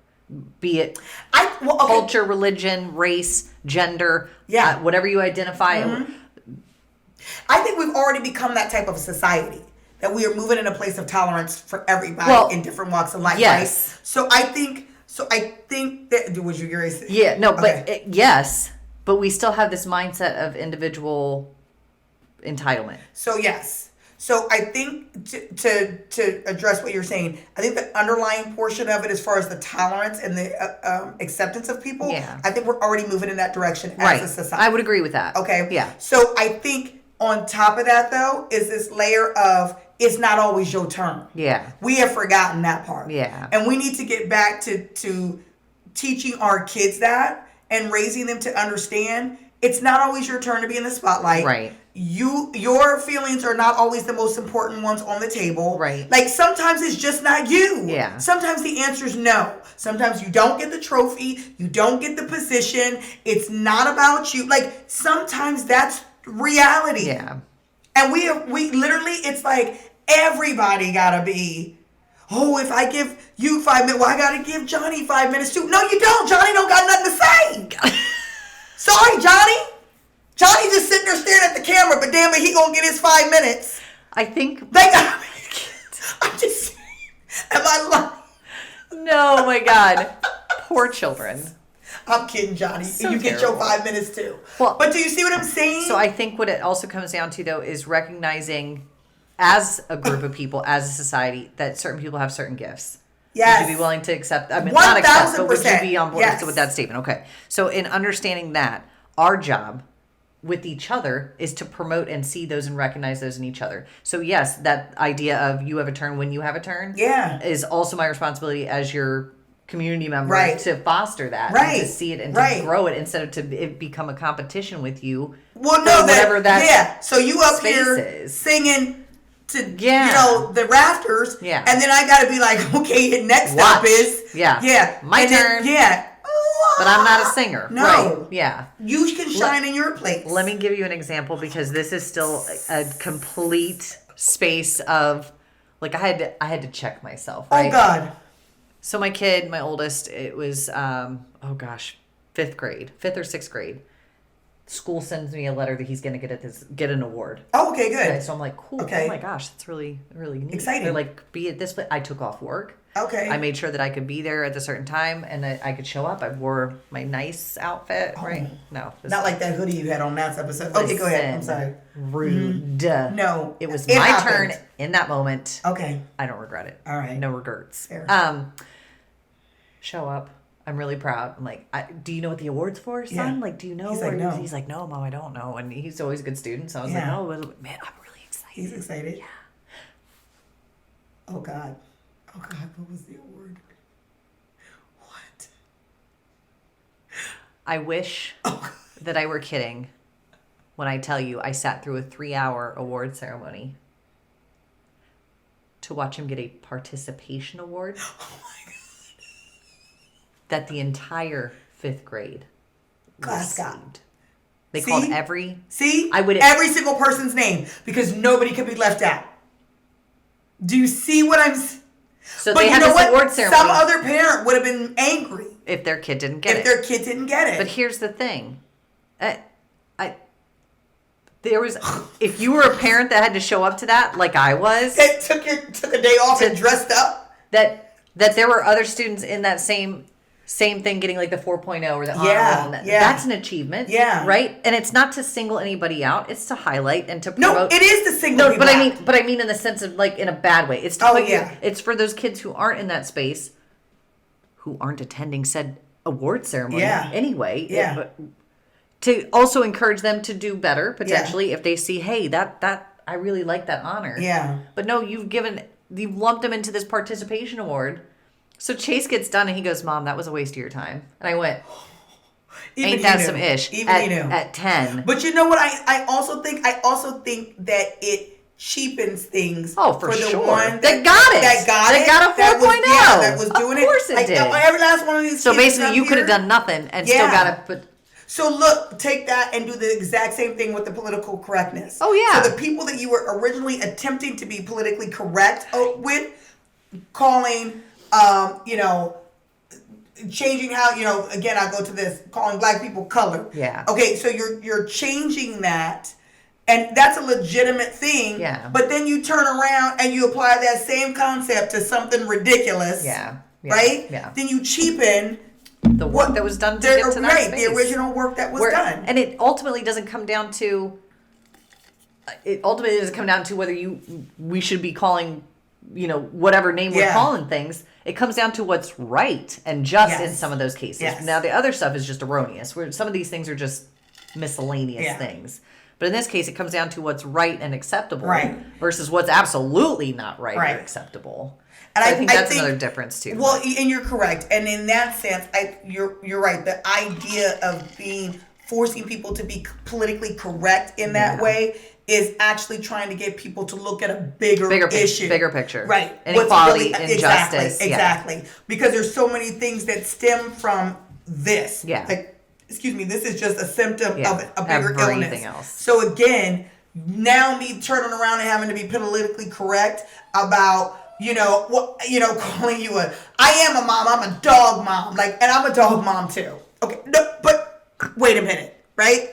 Be it culture, religion, race, gender, whatever you identify. Mm-hmm. I think we've already become that type of society, that we are moving in a place of tolerance for everybody in different walks of life, right? So I think that, was you curious? Yeah, no, but yes, but we still have this mindset of individual entitlement. So yes. So I think to address what you're saying, I think the underlying portion of it, as far as the tolerance and the acceptance of people, I think we're already moving in that direction as a society. I would agree with that. Okay. Yeah. So I think on top of that, though, is this layer of it's not always your turn. Yeah. We have forgotten that part. Yeah. And we need to get back to teaching our kids that and raising them to understand it's not always your turn to be in the spotlight. Right. Your feelings are not always the most important ones on the table. Right. Like sometimes it's just not you. Yeah. Sometimes the answer is no. Sometimes you don't get the trophy. You don't get the position. It's not about you. Like sometimes that's reality. Yeah. And we literally, it's like everybody gotta be, if I give you 5 minutes, well, I gotta give Johnny 5 minutes too. No, you don't. Johnny don't got nothing to say. Sorry, Johnny. Johnny just sitting there staring at the camera, but damn it, he gonna get his 5 minutes. I think. I'm just saying. Am I lying? No, my God. Poor children. I'm kidding, Johnny. So you get your 5 minutes too. Well, but do you see what I'm saying? So I think what it also comes down to, though, is recognizing as a group of people, as a society, that certain people have certain gifts. Yes. Would you be willing to accept? I mean, 1,000%. not accept, but would you be on board yes. with that statement? Okay. So in understanding that, our job with each other is to promote and see those and recognize those in each other. So yes, that idea of you have a turn when you have a turn is also my responsibility as your community member to foster that, and to see it and to grow it instead of to it become a competition with you. Well, no, whatever that So you up here is. Singing to the rafters, and then I got to be like, okay, next stop is my turn, but I'm not a singer. No, right. Yeah, you can shine in your place. Let me give you an example because this is still a complete space of like I had to check myself. Right? Oh God. So my kid, my oldest, it was, 5th or 6th grade. School sends me a letter that he's going to get an award. Oh, okay, good. Okay, so I'm like, cool. Okay. Oh my gosh, that's really, really neat. Exciting. They're like, be at this place. I took off work. Okay. I made sure that I could be there at a certain time and that I could show up. I wore my nice outfit, right? No. Not like that hoodie you had on last episode. Okay, go ahead. I'm sorry. Rude. Mm-hmm. No. It was my turn in that moment. Okay. I don't regret it. All right. No regrets. Fair. Show up. I'm really proud. I'm like, do you know what the award's for, son? Yeah. Like, do you know? He's like, no. He's like, no, Mom, I don't know. And he's always a good student. So I was like, oh, man, I'm really excited. He's excited? Yeah. Oh, God. What was the award? What? I wish that I were kidding when I tell you I sat through a 3-hour award ceremony to watch him get a participation award. Oh, my God. That the entire 5th grade class got. They called every... every single person's name because nobody could be left out. Do you see what I'm? So they had this award ceremony. Some other parent would have been angry if their kid didn't get it. If their kid didn't get it. But here's the thing. There was, if you were a parent that had to show up to that, like I was, that took a day off and dressed up, that there were other students in that same thing getting like the 4.0 or the honor roll. That's an achievement, right? And it's not to single anybody out; it's to highlight and to promote. No, it is to single people out. But I mean in the sense of like in a bad way. It's to it's for those kids who aren't in that space, who aren't attending said award ceremony anyway. To also encourage them to do better, potentially, if they see, hey, that I really like that honor. Yeah. But no, you've lumped them into this participation award. So Chase gets done and he goes, Mom, that was a waste of your time. And I went, ain't that some ish? Even he knew. At 10. But you know what I also think that it cheapens things for the sure. one that got it. That got a 4.0. That was doing it. Of course it did. Every last one of these So basically you could have done nothing and still got it. But so look, take that and do the exact same thing with the political correctness. Oh, yeah. So the people that you were originally attempting to be politically correct with, calling, changing how, again, I go to this, calling black people color. Yeah. Okay, so you're changing that, and that's a legitimate thing. Yeah. But then you turn around and you apply that same concept to something ridiculous. Yeah. Right? Yeah. Then you cheapen the work that was done to get to that space. The original work that was done. And it ultimately doesn't come down to whether we should be calling, whatever name we're calling things. It comes down to what's right and just in some of those cases. Yes. Now the other stuff is just erroneous. Where some of these things are just miscellaneous things. But in this case, it comes down to what's right and acceptable versus what's absolutely not right or acceptable. And I think that's another difference too. Well, and you're correct. And in that sense, you're right. The idea of forcing people to be politically correct in that way is actually trying to get people to look at a bigger issue. Bigger picture. Right. Inequality, injustice. Exactly. Because there's so many things that stem from this. Yeah. Like, excuse me, this is just a symptom of a bigger Everything illness. Else. So again, now me turning around and having to be politically correct about calling you I am a mom, I'm a dog mom, and I'm a dog mom too. Okay, no, but wait a minute, right?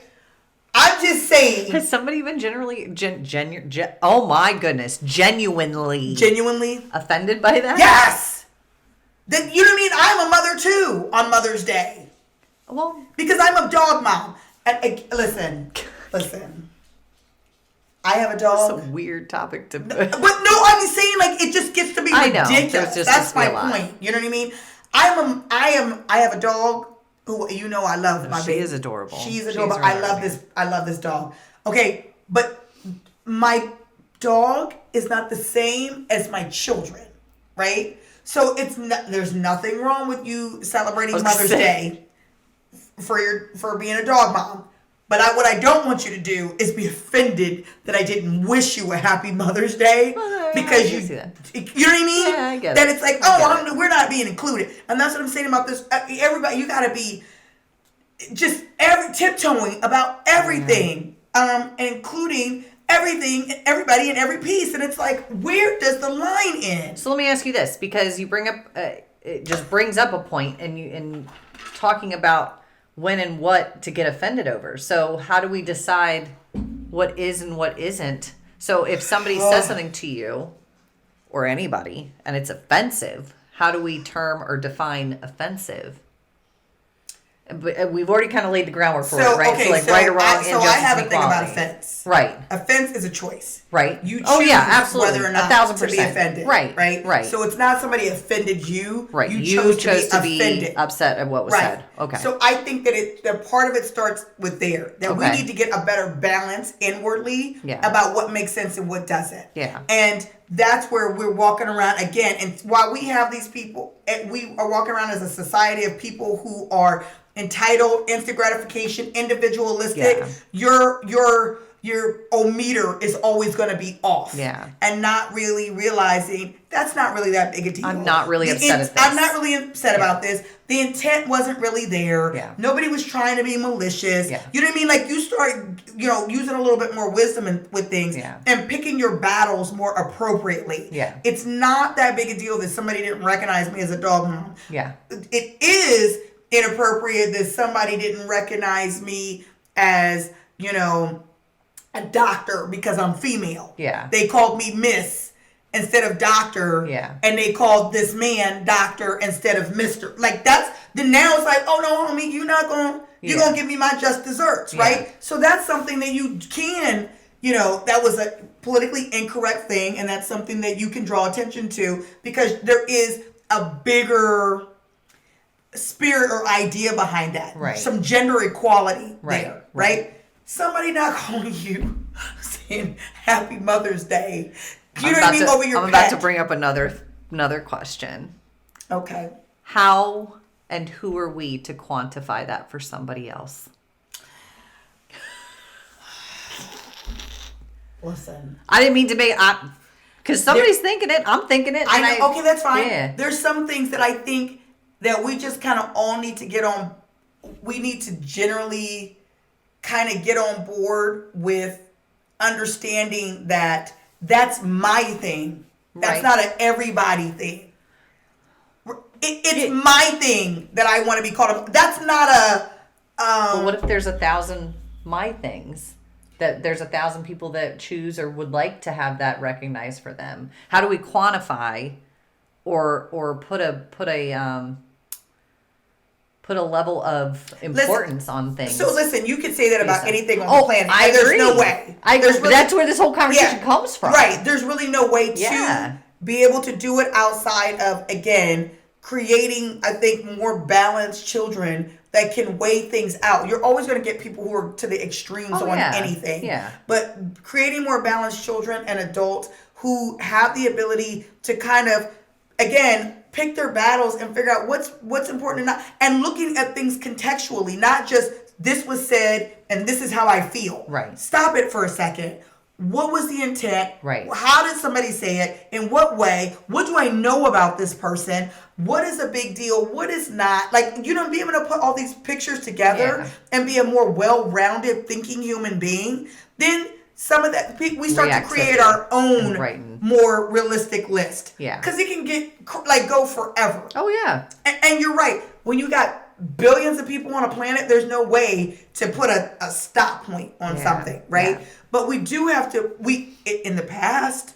I'm just saying. Has somebody been oh my goodness, genuinely offended by that? Yes. Then you know what I mean? I'm a mother too on Mother's Day. Well, because I'm a dog mom. And listen. I have a dog. That's a weird topic to. But no, I'm saying it just gets to be ridiculous. That's my point. You know what I mean? I have a dog who I love. My baby. She is adorable. She's adorable. I love this dog. Okay, but my dog is not the same as my children, right? So there's nothing wrong with you celebrating Mother's Day for being a dog mom. But what I don't want you to do is be offended that I didn't wish you a happy Mother's Day because you know what I mean? Yeah, I get it. That it's like, we're not being included, and that's what I'm saying about this. Everybody, you got to be just tiptoeing about everything, and including everything, everybody, in every piece, and it's like, where does the line end? So let me ask you this, because you bring up, it just brings up a point, and talking about when and what to get offended over. So how do we decide what is and what isn't? So if somebody says something to you or anybody and it's offensive, how do we term or define offensive? But we've already kind of laid the groundwork for it, right? Okay, so right or wrong, so I have a thing about offense. Right. Offense is a choice. Right. You choose absolutely. whether or not 1,000%. to be offended. Right. So it's not somebody offended you. Right. You chose to be offended. upset at what was said. Okay. So I think that part of it starts with there. That we need to get a better balance inwardly about what makes sense and what doesn't. Yeah. And that's where we're walking around again. And while we have these people, we are walking around as a society of people who are entitled, instant gratification, individualistic. Your your ometer is always going to be off. Yeah. And not really realizing that's not really that big a deal. I'm not really upset at this. I'm not really upset about this. The intent wasn't really there. Yeah. Nobody was trying to be malicious. Yeah. You know what I mean? Like, you start, using a little bit more wisdom with things and picking your battles more appropriately. Yeah. It's not that big a deal that somebody didn't recognize me as a dog mom. Yeah. It is inappropriate that somebody didn't recognize me as, a doctor because I'm female. Yeah. They called me Miss instead of doctor. Yeah. And they called this man doctor instead of Mr. Like, then now it's like, oh no, homie, you're going to give me my just desserts, right? So that's something that you can, that was a politically incorrect thing, and that's something that you can draw attention to because there is a bigger spirit or idea behind that. Right. Some gender equality there, Right. right? Somebody not calling you saying Happy Mother's Day. You know what I mean? Over your I'm pet. about to bring up another question. Okay. How and who are we to quantify that for somebody else? Listen. I didn't mean to make because somebody's thinking it. I'm thinking it. I know. Okay, that's fine. Yeah. There's some things that I think that we just kind of all need to get on. We need to generally kind of get on board with understanding that that's my thing. That's not an everybody thing. It's my thing that I want to be called up. That's not a. But what if there's 1,000 my things? That there's 1,000 people that choose or would like to have that recognized for them. How do we quantify, or put a level of importance on things? So listen, you could say that about anything on the planet. I agree. There's no way. I agree. But that's where this whole conversation comes from. Right. There's really no way to be able to do it outside of, again, creating, I think, more balanced children that can weigh things out. You're always going to get people who are to the extremes on anything. Yeah. But creating more balanced children and adults who have the ability to kind of, again, pick their battles and figure out what's important and not, and looking at things contextually, not just this was said and this is how I feel. Right. Stop it for a second. What was the intent? Right. How did somebody say it? In what way? What do I know about this person? What is a big deal? What is not? Like, being able to put all these pictures together and be a more well-rounded thinking human being, then some of that, we start to create our own more realistic list. Yeah. Because it can go forever. Oh, yeah. And you're right. When you got billions of people on a planet, there's no way to put a stop point on something, right? Yeah. But we do have to, in the past,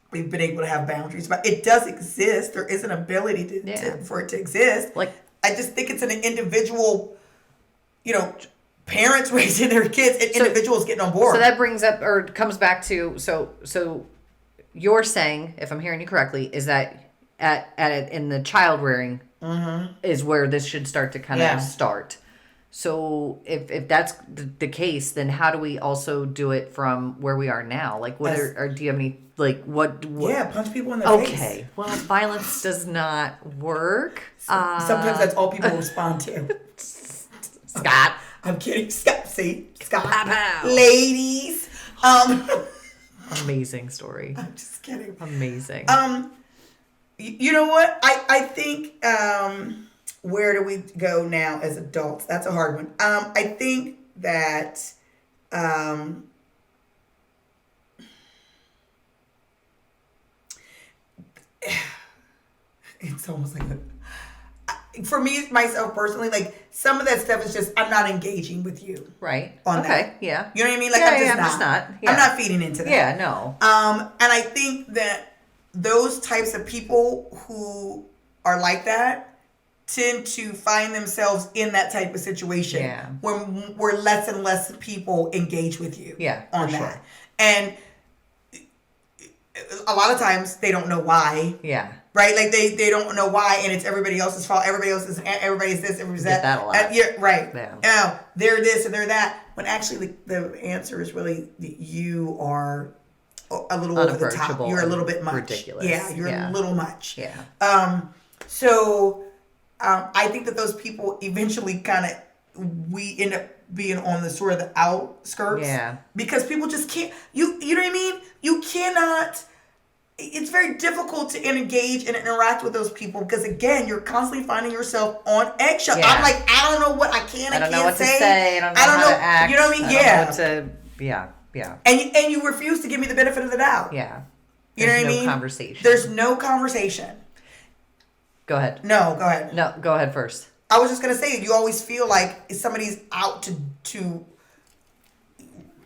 we've been able to have boundaries, but it does exist. There is an ability for it to exist. Like, I just think it's an individual, parents raising their kids and individuals getting on board. So that brings up, or comes back to, so you're saying, if I'm hearing you correctly, is that in the child rearing is where this should start to kind of start. So if that's the case, then how do we also do it from where we are now? Like, what do you have any, like, what? Yeah, punch people in the face. Okay. Well, violence does not work. Sometimes that's all people respond to. Scott. I'm kidding. Scott. Pow. Ladies. Amazing story. I'm just kidding. Amazing. You know what? I think, where do we go now as adults? That's a hard one. I think that, it's almost like for me, myself personally, like, some of that stuff is just, I'm not engaging with you. Right. On that. Yeah. You know what I mean? Like, I'm just not. Yeah. I'm not feeding into that. Yeah, no. And I think that those types of people who are like that tend to find themselves in that type of situation where less and less people engage with you on that. Sure. And a lot of times they don't know why. Yeah. Right? Like, they don't know why, and it's everybody else's fault. Everybody's this, everybody's that. A lot. Yeah, right. Yeah. They're this and they're that. When actually the answer is really you are a little over the top. You're a little bit much. Ridiculous. Yeah, you're a little much. Yeah. So I think that those people eventually we end up being on the sort of the outskirts. Yeah. Because people just can't, you know what I mean? You cannot, it's very difficult to engage and interact with those people because, again, you're constantly finding yourself on eggshell. Yeah. I'm like, I don't know what I can and I don't know can't what to say. I don't know how to act. You know what I mean? Yeah. And you refuse to give me the benefit of the doubt. Yeah. You know what I mean? Conversation. There's no conversation. Go ahead. No, go ahead. No, go ahead first. I was just going to say, you always feel like somebody's out to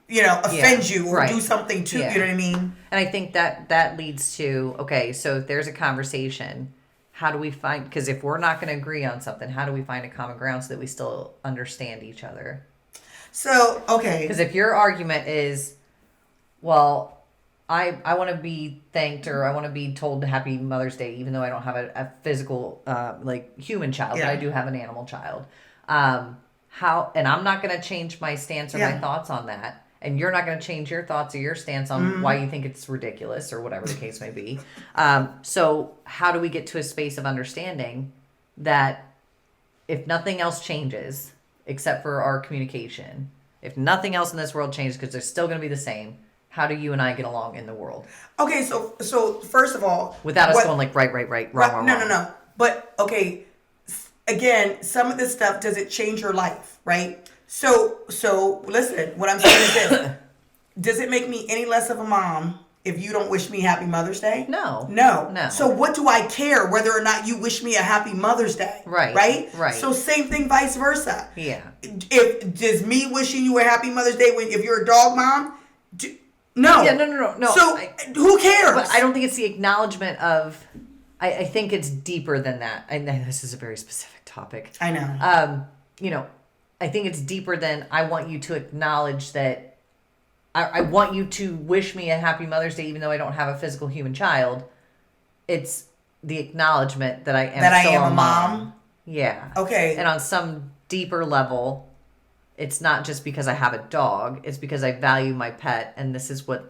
offend you or do something to you. You know what I mean? And I think that leads to, okay, so if there's a conversation, how do we find, because if we're not going to agree on something, how do we find a common ground so that we still understand each other? So, okay. Because if your argument is, well, I want to be thanked or I want to be told Happy Mother's Day, even though I don't have a physical, human child, but I do have an animal child. And I'm not going to change my stance or my thoughts on that. And you're not going to change your thoughts or your stance on why you think it's ridiculous or whatever the case may be. So how do we get to a space of understanding that if nothing else changes, except for our communication, if nothing else in this world changes because they're still going to be the same, how do you and I get along in the world? Okay, so first of all... Without us going like right, wrong. No. But, okay, again, some of this stuff, does it change your life, right? So listen, what I'm saying is this. Does it make me any less of a mom if you don't wish me Happy Mother's Day? No. So what do I care whether or not you wish me a Happy Mother's Day? Right. So same thing, vice versa. Yeah. Does me wishing you a Happy Mother's Day if you're a dog mom? No. Yeah, no. So who cares? But I don't think it's the acknowledgement of... I think it's deeper than that. And this is a very specific topic. I know. I think it's deeper than I want you to acknowledge that I want you to wish me a Happy Mother's Day even though I don't have a physical human child. It's the acknowledgement that I am a mom. Yeah. Okay. And on some deeper level, it's not just because I have a dog. It's because I value my pet and this is the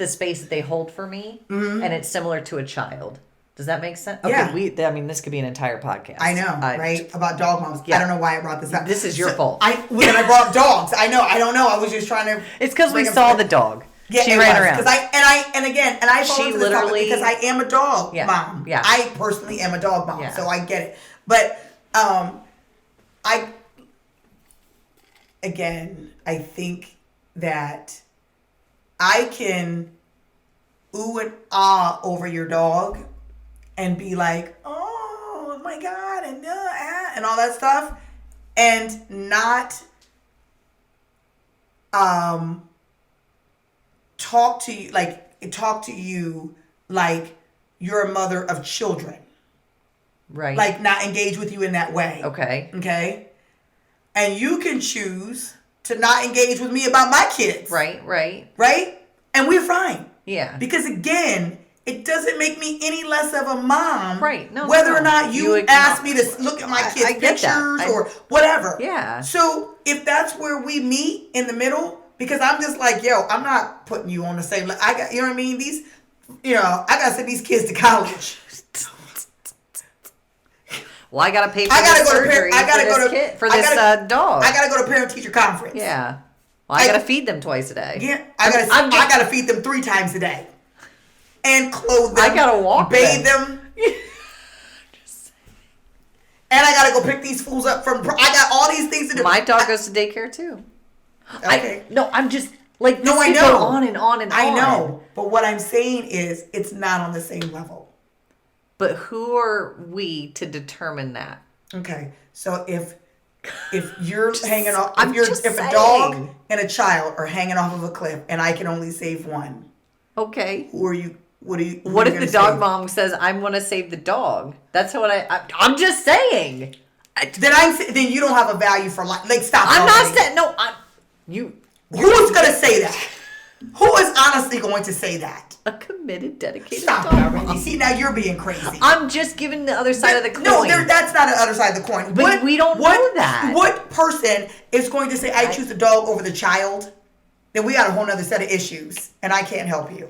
space that they hold for me, and it's similar to a child. Does that make sense? Okay, yeah. This could be an entire podcast. I know, right? About dog moms. Yeah. I don't know why I brought this up. This is your fault. When I brought up dogs, I know. I don't know. I was just trying to. It's because we saw the dog. Yeah, she ran around. Because I fall into this topic because I am a dog mom. Yeah. I personally am a dog mom, so I get it. But I think that I can ooh and ah over your dog and be like, oh my God, and all that stuff, and not talk to you like you're a mother of children. Right. Like not engage with you in that way. Okay. And you can choose to not engage with me about my kids. Right. And we're fine. Yeah. Because again, it doesn't make me any less of a mom. Right. No. Whether or not you ask me to look at my kids' pictures or whatever. Yeah. So if that's where we meet in the middle, because I'm just like, yo, I'm not putting you on the same level. You know what I mean? I gotta send these kids to college. Well, I gotta pay for this surgery for this dog. I gotta go to parent-teacher conference. Yeah. Well, I gotta feed them twice a day. Yeah, I gotta feed them 3 times a day, and clothe them. I gotta walk bathe them. And I gotta go pick these fools up from. I got all these things to do. My dog goes to daycare too. Okay. I'm just like this. I know. Go on and on and on. I know, but what I'm saying is, it's not on the same level. But who are we to determine that? Okay, so if you're hanging off, if a dog and a child are hanging off of a cliff, and I can only save one. Okay. Who are you? What if the dog mom says, "I'm going to save the dog"? That's what I'm just saying. Then you don't have a value for life. Like, stop. I'm not saying no. Who's going to say that? Who is honestly going to say that? A committed, dedicated dog mom. You see, now you're being crazy. I'm just giving the other side of the coin. No, that's not the other side of the coin. But we don't know that. What person is going to say, I choose the dog over the child? Then we got a whole other set of issues, and I can't help you.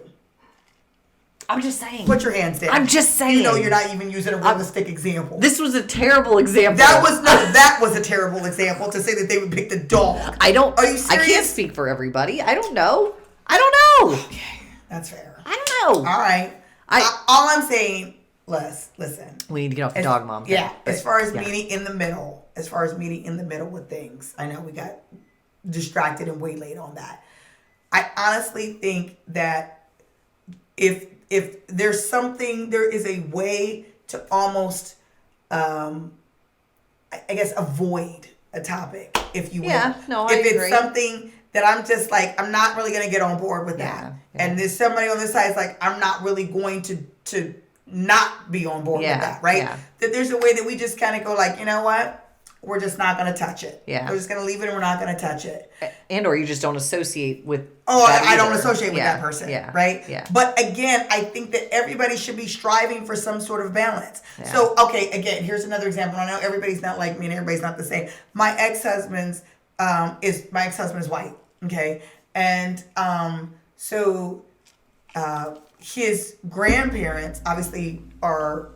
I'm just saying. Put your hands down. I'm just saying. You know you're not even using a realistic example. This was a terrible example. That was a terrible example to say that they would pick the dog. I don't. Are you serious? I can't speak for everybody. I don't know. Okay, that's fair. I don't know. All right. All I'm saying, listen. We need to get off the dog mom thing. Yeah. As far as meeting in the middle with things, I know we got distracted and waylaid on that. I honestly think that if there's something, there is a way to almost, I guess, avoid a topic, if you will. Yeah, no, I agree. If it's agree. something that I'm just like, I'm not really going to get on board with that. Yeah. And there's somebody on this side is like, I'm not really going to not be on board with that, right? Yeah. That there's a way that we just kind of go like, you know what? We're just not going to touch it. Yeah. We're just going to leave it and we're not going to touch it. And or you just don't associate with I don't associate with that person. Yeah. Right? Yeah. But again, I think that everybody should be striving for some sort of balance. Yeah. So, okay, again, here's another example. I know everybody's not like me and everybody's not the same. My ex-husband is white. Okay. And so his grandparents obviously are,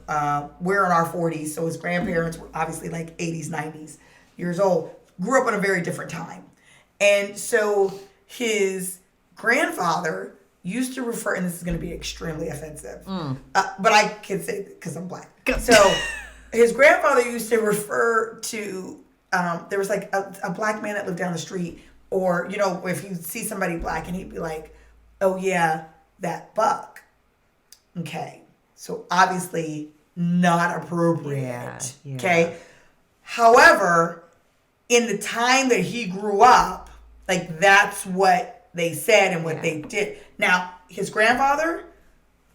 we're in our 40s, so his grandparents were obviously like 80s, 90s years old, grew up in a very different time. And so his grandfather used to refer, and this is going to be extremely offensive, but I can say it because I'm black. So his grandfather used to refer to, there was like a black man that lived down the street, or, you know, if you see somebody black and he'd be like, oh yeah, that buck. Okay. So obviously not appropriate. Yeah. Okay. However, in the time that he grew up, like that's what they said and what they did. Now, his grandfather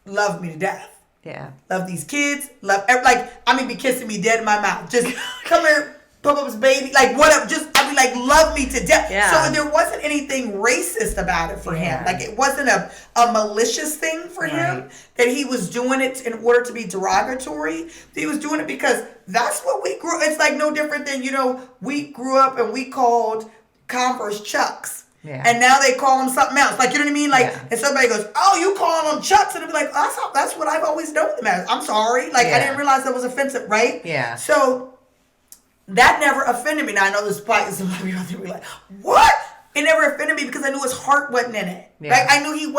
loved me to death. Yeah. Love these kids. Be kissing me dead in my mouth. Just come here, pump up his baby. Like, whatever. Just, I mean, like, love me to death. Yeah. So there wasn't anything racist about it for him. Like, it wasn't a malicious thing for him that he was doing it in order to be derogatory. He was doing it because that's what we grew. It's like no different than, you know, we grew up and we called Converse Chucks. Yeah. And now they call them something else. Like, you know what I mean? Like, and somebody goes, oh, you calling them Chucks? And it'll be like, oh, that's what I've always known them as. I'm sorry. Like, I didn't realize that was offensive, right? Yeah. So that never offended me. Now, I know there's probably some people out there be like, what? It never offended me because I knew his heart wasn't in it. Yeah. Right? I knew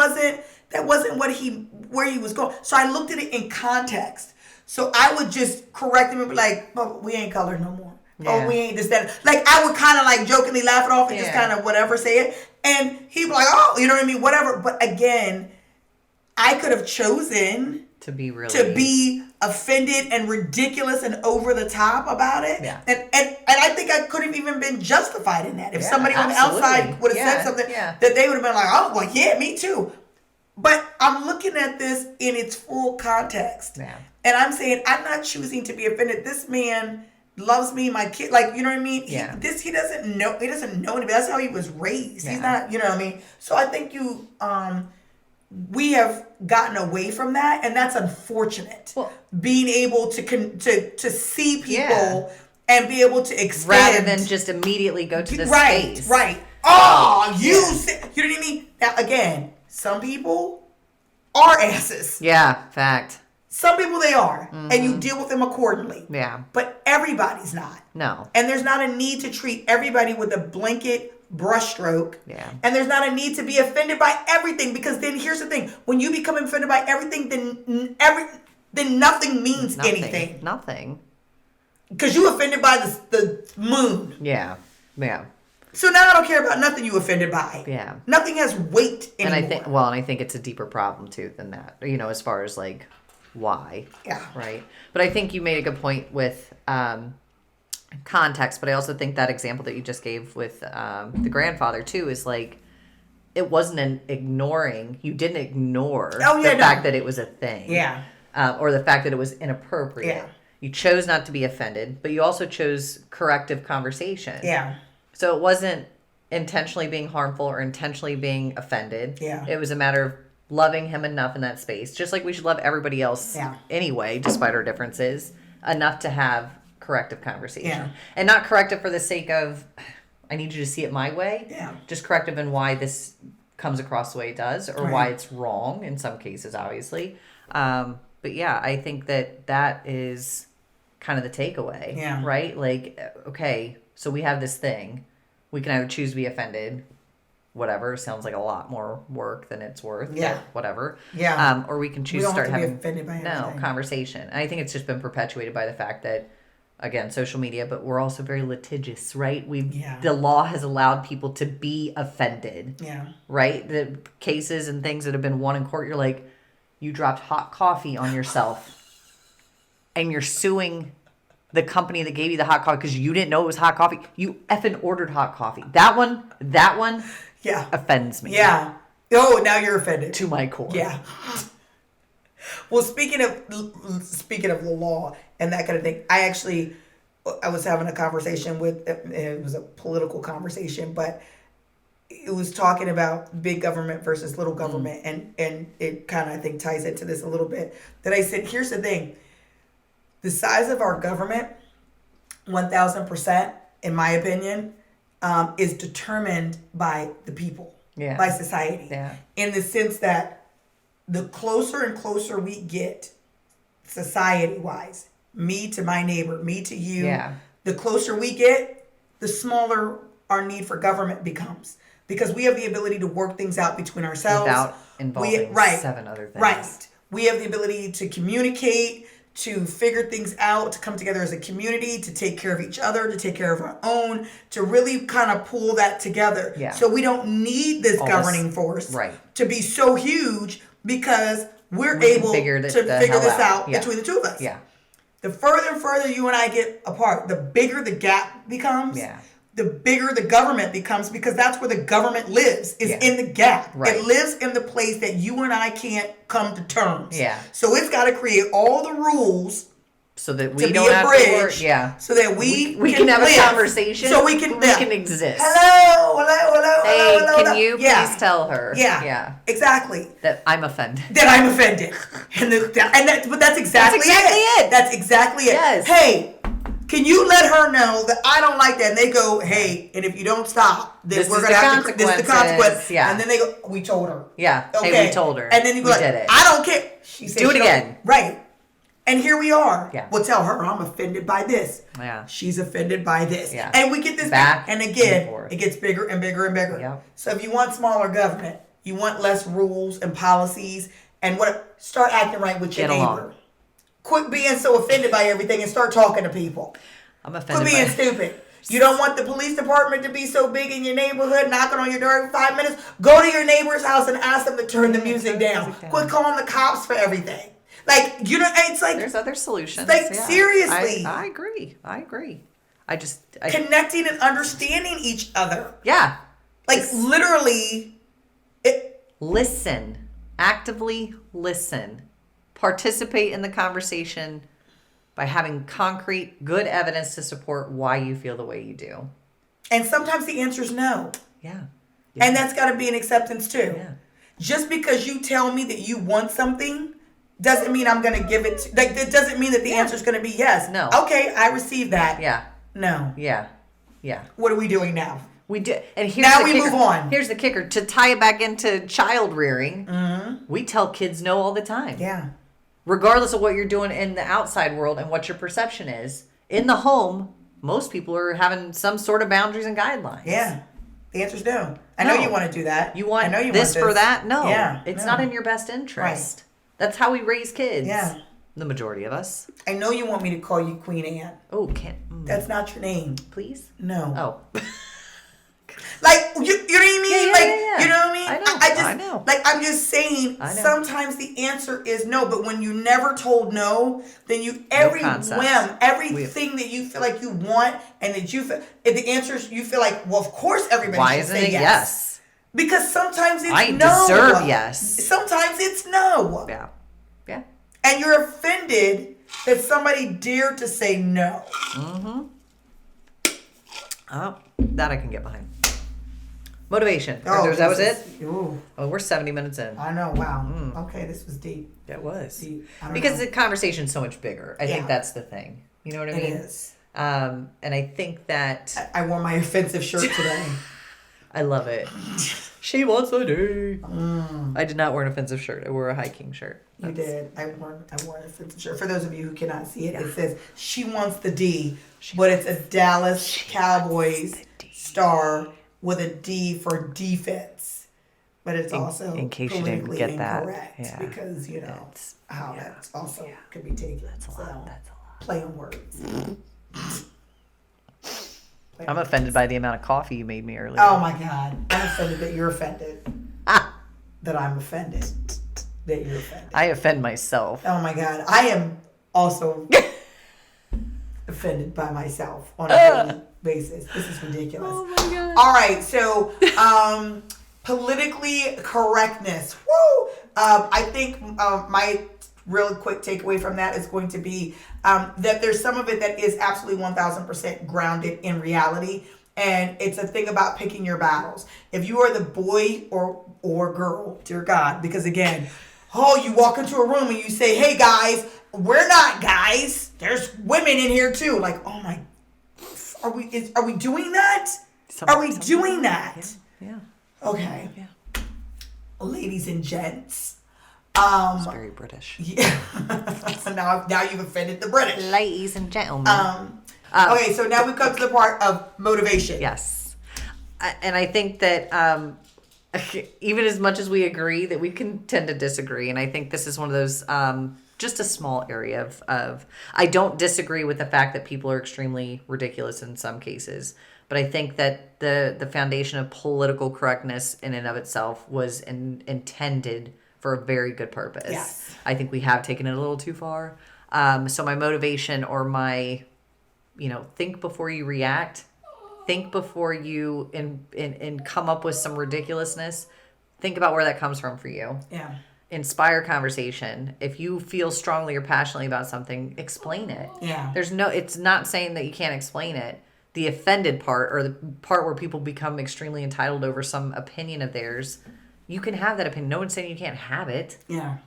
that wasn't where he was going. So I looked at it in context. So I would just correct him and be like, oh, we ain't colored no more. Yeah. Oh, we ain't this, that. Like, I would kind of like jokingly laugh it off and just kind of whatever say it. And he'd be like, oh, you know what I mean? Whatever. But again, I could have chosen to be offended and ridiculous and over the top about it. Yeah. And I think I could have even been justified in that. If somebody on the outside would have said something that they would have been like, oh, well, yeah, me too. But I'm looking at this in its full context. Yeah. And I'm saying, I'm not choosing to be offended. This man loves me, my kid, like, you know what I mean? Yeah. He doesn't know anybody. That's how he was raised. Yeah. He's not, you know what I mean? So I think we have gotten away from that, and that's unfortunate. Well, being able to see people and be able to expand. Rather than just immediately go to the space. Right. Oh, you know what I mean? Now, again, some people are asses. Yeah, fact. Some people they are, and you deal with them accordingly. Yeah. But everybody's not. No. And there's not a need to treat everybody with a blanket brushstroke. Yeah. And there's not a need to be offended by everything, because then here's the thing: when you become offended by everything, then nothing means anything. Nothing. Because you offended by the moon. Yeah. Yeah. So now I don't care about nothing you offended by. Yeah. Nothing has weight anymore. And I think it's a deeper problem too than that. You know, as far as like why. Yeah. Right. But I think you made a good point with context, but I also think that example that you just gave with the grandfather too is like, it wasn't an ignoring. You didn't ignore the fact that it was a thing. Yeah. Or the fact that it was inappropriate. Yeah. You chose not to be offended, but you also chose corrective conversation. Yeah. So it wasn't intentionally being harmful or intentionally being offended. Yeah. It was a matter of loving him enough in that space, just like we should love everybody else anyway, despite our differences, enough to have corrective conversation. Yeah. And not corrective for the sake of, I need you to see it my way. Yeah. Just corrective in why this comes across the way it does, or Right. why it's wrong in some cases, obviously. But yeah, I think that is kind of the takeaway, Yeah. right? Like, okay, so we have this thing. We can either choose to be offended, whatever, sounds like a lot more work than it's worth, Yeah. but whatever. Yeah. Or we can We choose don't to start have to be having offended by everything. conversation. And I think it's just been perpetuated by the fact that, again, social media, but we're also very litigious, right? The law has allowed people to be offended, Yeah. right? The cases and things that have been won in court, you're like, you dropped hot coffee on yourself and you're suing the company that gave you the hot coffee because you didn't know it was hot coffee. You effing ordered hot coffee. That one Yeah. offends me. Yeah. Oh, now you're offended. To my core. Yeah. Well, speaking of the law and that kind of thing, I was having a conversation with, it was a political conversation, but it was talking about big government versus little government, and it kind of, I think, ties into this a little bit. That I said, here's the thing: the size of our government, 1,000%, in my opinion, is determined by the people, by society, in the sense that the closer and closer we get, society-wise, me to my neighbor, me to you, the closer we get, the smaller our need for government becomes. Because we have the ability to work things out between ourselves. Without involving 7 other things. Right. We have the ability to communicate, to figure things out, to come together as a community, to take care of each other, to take care of our own, to really kind of pull that together. Yeah. So we don't need this governing force to be so huge, because we're able to figure this out between the two of us. Yeah. The further and further you and I get apart, the bigger the gap becomes. Yeah. The bigger the government becomes, because that's where the government lives, is in the gap. Right. It lives in the place that you and I can't come to terms. Yeah. So it's got to create all the rules so that we to don't be a have bridge, to work. Yeah. so that we can have live. a conversation. So we can exist. Hello. Can you please tell her? Yeah. Exactly. That I'm offended. But that's exactly it. That's exactly it. Yes. Hey, can you let her know that I don't like that? And they go, hey, and if you don't stop, then we're going to have to, this is the consequence. Yeah. And then they go, we told her. Yeah. Okay. Hey, we told her. And then you go, did it. I don't care. She said, do it again. Right. And here we are. Yeah. We'll tell her, I'm offended by this. Yeah. She's offended by this. Yeah. And we get this back and again, and forth. it gets bigger and bigger and bigger. Yep. So if you want smaller government, you want less rules and policies, and start acting right with your Get neighbor. along. Quit being so offended by everything and start talking to people. I'm offended. Quit being stupid. You don't want the police department to be so big in your neighborhood, knocking on your door every 5 minutes. Go to your neighbor's house and ask them to turn the music down. Quit calling the cops for everything. Like, it's like... There's other solutions. Like, seriously. I agree. Connecting and understanding each other. Yeah. Like, literally... Listen. Actively listen. Participate in the conversation by having concrete, good evidence to support why you feel the way you do. And sometimes the answer is no. Yeah. And that's got to be an acceptance too. Yeah. Just because you tell me that you want something doesn't mean I'm going to give it to... Like, that doesn't mean that the answer is going to be yes. No. Okay, I received that. Yeah. No. Yeah. What are we doing now? We do, and move on. Here's the kicker: to tie it back into child rearing, we tell kids no all the time. Yeah. Regardless of what you're doing in the outside world and what your perception is, in the home, most people are having some sort of boundaries and guidelines. Yeah. The answer's no. I know you want to do that. You want I know you this want for that? No. Yeah. It's not in your best interest. Right. That's how we raise kids. Yeah. The majority of us. I know you want me to call you Queen Anne. Oh, can't. That's not your name. Please? No. Oh. Like, you know what I mean? Yeah. You know what I mean? I know. Like, I'm just saying, sometimes the answer is no, but when you never told no, then every whim, everything that you feel like you want, and that you feel, if the answer is, you feel like, well, of course everybody should say yes. Because sometimes it's I no. deserve yes. Sometimes it's no. Yeah. And you're offended that somebody dared to say no. Mm-hmm. Oh, that I can get behind. Motivation. That was it? Ooh. Oh, we're 70 minutes in. I know. Wow. Okay, this was deep. That was. Deep. Because the conversation's so much bigger. I think that's the thing. You know what I mean? It is. And I think that... I wore my offensive shirt today. I love it. She wants a D. I did not wear an offensive shirt. I wore a hiking shirt. You did. I wore an offensive shirt. For those of you who cannot see it, it says she wants the D, but it's a Dallas Cowboys star with a D for defense. But it's also in case you didn't politically get that. incorrect Yeah. because how that also could be taken. That's a lot. That's a lot. Play on words. I'm offended by the amount of coffee you made me earlier. Oh my God. I'm offended that you're offended. That I'm offended. That you're offended. I offend myself. Oh my God. I am also offended by myself on a daily basis. This is ridiculous. Oh my God. All right. So, politically correctness. Woo! I think my really quick takeaway from that is going to be that there's some of it that is absolutely 1000% grounded in reality. And it's a thing about picking your battles. If you are the boy or girl, dear God, because again, you walk into a room and you say, hey guys, we're not guys. There's women in here too. Like, oh my, are we doing that? Are we doing that? Yeah. Okay. Yeah. Ladies and gents. It's very British. Yeah. now you've offended the British. Ladies and gentlemen. Okay, so now we come to the part of motivation. Yes. And I think that even as much as we agree, that we can tend to disagree. And I think this is one of those, just a small area of I don't disagree with the fact that people are extremely ridiculous in some cases. But I think that the foundation of political correctness in and of itself was intended for a very good purpose. Yes. I think we have taken it a little too far. So my motivation or my, think before you react, think before you and come up with some ridiculousness. Think about where that comes from for you. Yeah. Inspire conversation. If you feel strongly or passionately about something, explain it. Yeah. It's not saying that you can't explain it. The offended part or the part where people become extremely entitled over some opinion of theirs, you can have that opinion. No one's saying you can't have it. Yeah.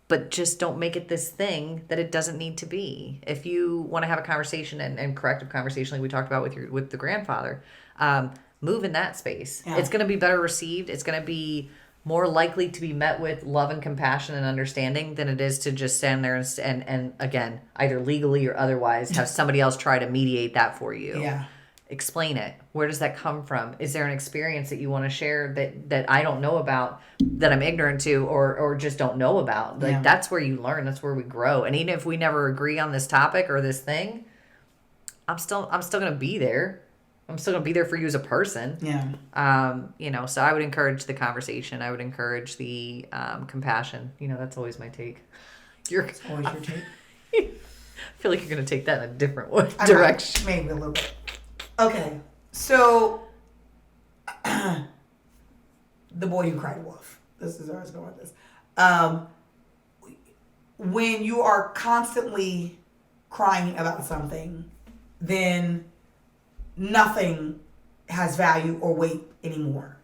But just don't make it this thing that it doesn't need to be. If you want to have a conversation and corrective conversation like we talked about with the grandfather, move in that space. Yeah. It's going to be better received. It's going to be more likely to be met with love and compassion and understanding than it is to just stand there and again, either legally or otherwise, have somebody else try to mediate that for you. Yeah. Explain it. Where does that come from? Is there an experience that you want to share that I don't know about, that I'm ignorant to, or just don't know about? Like, that's where you learn. That's where we grow. And even if we never agree on this topic or this thing, I'm still going to be there. I'm still going to be there for you as a person. Yeah. So I would encourage the conversation. I would encourage the compassion. That's always my take. It's always your take. I feel like you're going to take that in a different direction. Maybe a little bit. Okay, so the boy who cried wolf. This is where I was going with this. When you are constantly crying about something, then nothing has value or weight anymore.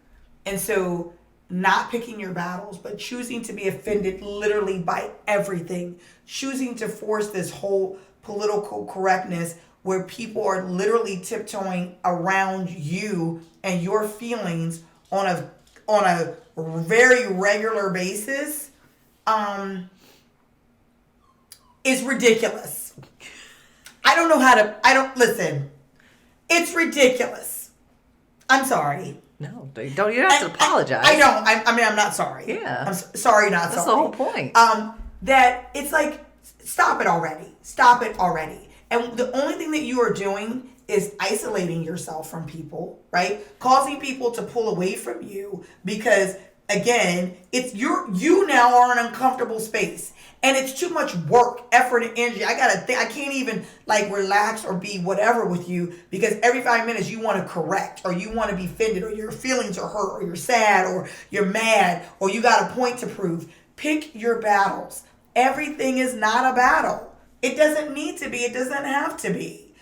And so not picking your battles, but choosing to be offended literally by everything, choosing to force this whole political correctness where people are literally tiptoeing around you and your feelings on a very regular basis, is ridiculous. Listen. It's ridiculous. I'm sorry. No, you don't have to apologize. I don't. I'm not sorry. Yeah. I'm sorry, not That's sorry. the whole point. That it's like, stop it already. Stop it already. And the only thing that you are doing is isolating yourself from people, right? Causing people to pull away from you because, again, you now are in an uncomfortable space. And it's too much work, effort, and energy. I can't even relax or be whatever with you because every 5 minutes you want to correct or you want to be offended or your feelings are hurt or you're sad or you're mad or you got a point to prove. Pick your battles. Everything is not a battle. It doesn't need to be. It doesn't have to be.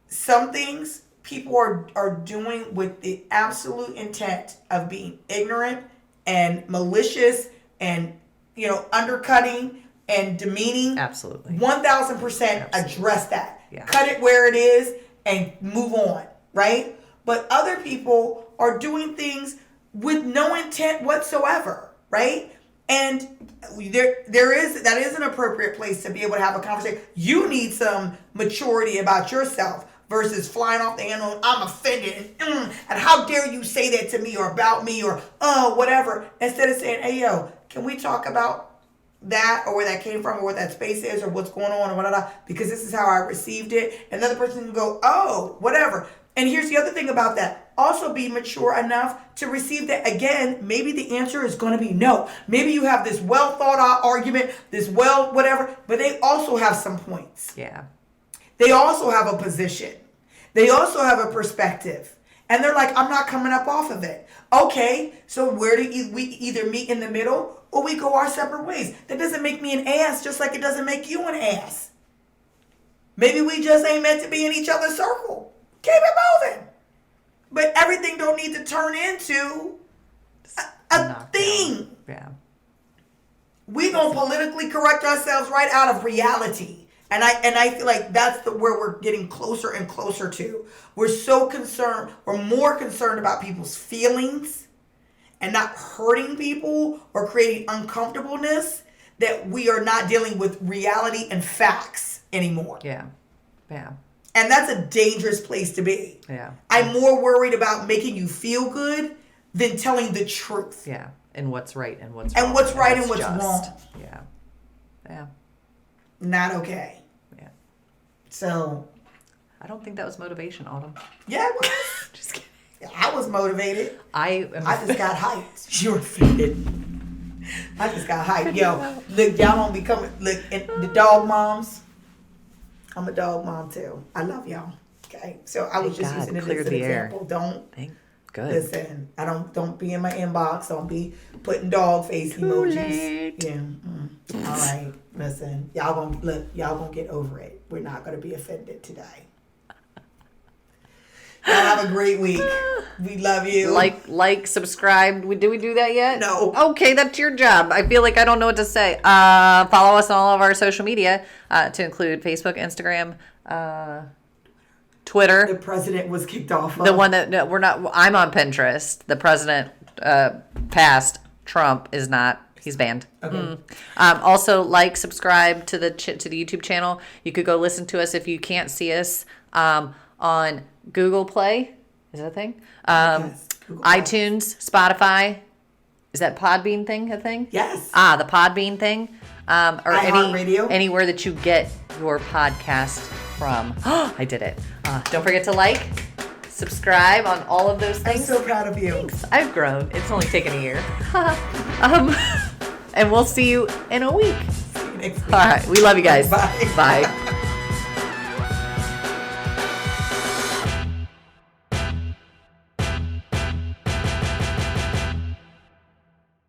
Some things people are doing with the absolute intent of being ignorant and malicious and undercutting and demeaning. Absolutely. 1000% address that. Yeah. Cut it where it is and move on, right? but other people are doing things with no intent whatsoever, right? And that is an appropriate place to be able to have a conversation. You need some maturity about yourself versus flying off the handle. I'm offended, and how dare you say that to me or about me or whatever. Instead of saying, hey yo, can we talk about that or where that came from or what that space is or what's going on or whatever, because this is how I received it. And the other person can go, oh, whatever. And here's the other thing about that. Also be mature enough to receive that. Again, maybe the answer is going to be no. Maybe you have this well thought out argument, whatever, but they also have some points. Yeah. They also have a position. They also have a perspective. And they're like, I'm not coming up off of it. Okay, so where do we either meet in the middle or we go our separate ways? That doesn't make me an ass, just like it doesn't make you an ass. Maybe we just ain't meant to be in each other's circle. Keep it moving. But everything don't need to turn into a thing. Yeah. We gonna politically correct ourselves right out of reality. And I feel like that's where we're getting closer and closer to. We're so concerned, we're more concerned about people's feelings and not hurting people or creating uncomfortableness, that we are not dealing with reality and facts anymore. Yeah. Yeah. And that's a dangerous place to be. Yeah. I'm more worried about making you feel good than telling the truth. Yeah. And what's right and what's wrong. And what's right and what's just. wrong. Yeah. Yeah. Not okay. Yeah. So. I don't think that was motivation, Autumn. Yeah, it was. Just kidding. I was motivated. I just got hyped. You're offended. I just got hyped. Yo, look, y'all don't be coming. Look, and the dog moms. I'm a dog mom too. I love y'all. Okay, so I was just using it as an example. Good. Listen. Don't be in my inbox. Don't be putting dog face emojis. Yeah. All right. Listen, y'all gonna get over it. We're not gonna be offended today. Y'all have a great week. We love you. Like, subscribe. Do we do that yet? No. Okay, that's your job. I feel like I don't know what to say. Follow us on all of our social media, to include Facebook, Instagram, Twitter. The president was kicked off. The one that we're not. I'm on Pinterest. The president passed. Trump is not. He's banned. Okay. Also, subscribe to the YouTube channel. You could go listen to us if you can't see us on Google Play. Is that a thing? Yes, iTunes, Spotify. Is that Podbean thing a thing? Yes. The Podbean thing. Or anywhere that you get your podcast from. I did it. Don't forget to subscribe on all of those things. I'm so proud of you. Thanks. I've grown. It's only taken a year. And we'll see you in a week. See you next week. All right. We love you guys. Bye. Bye.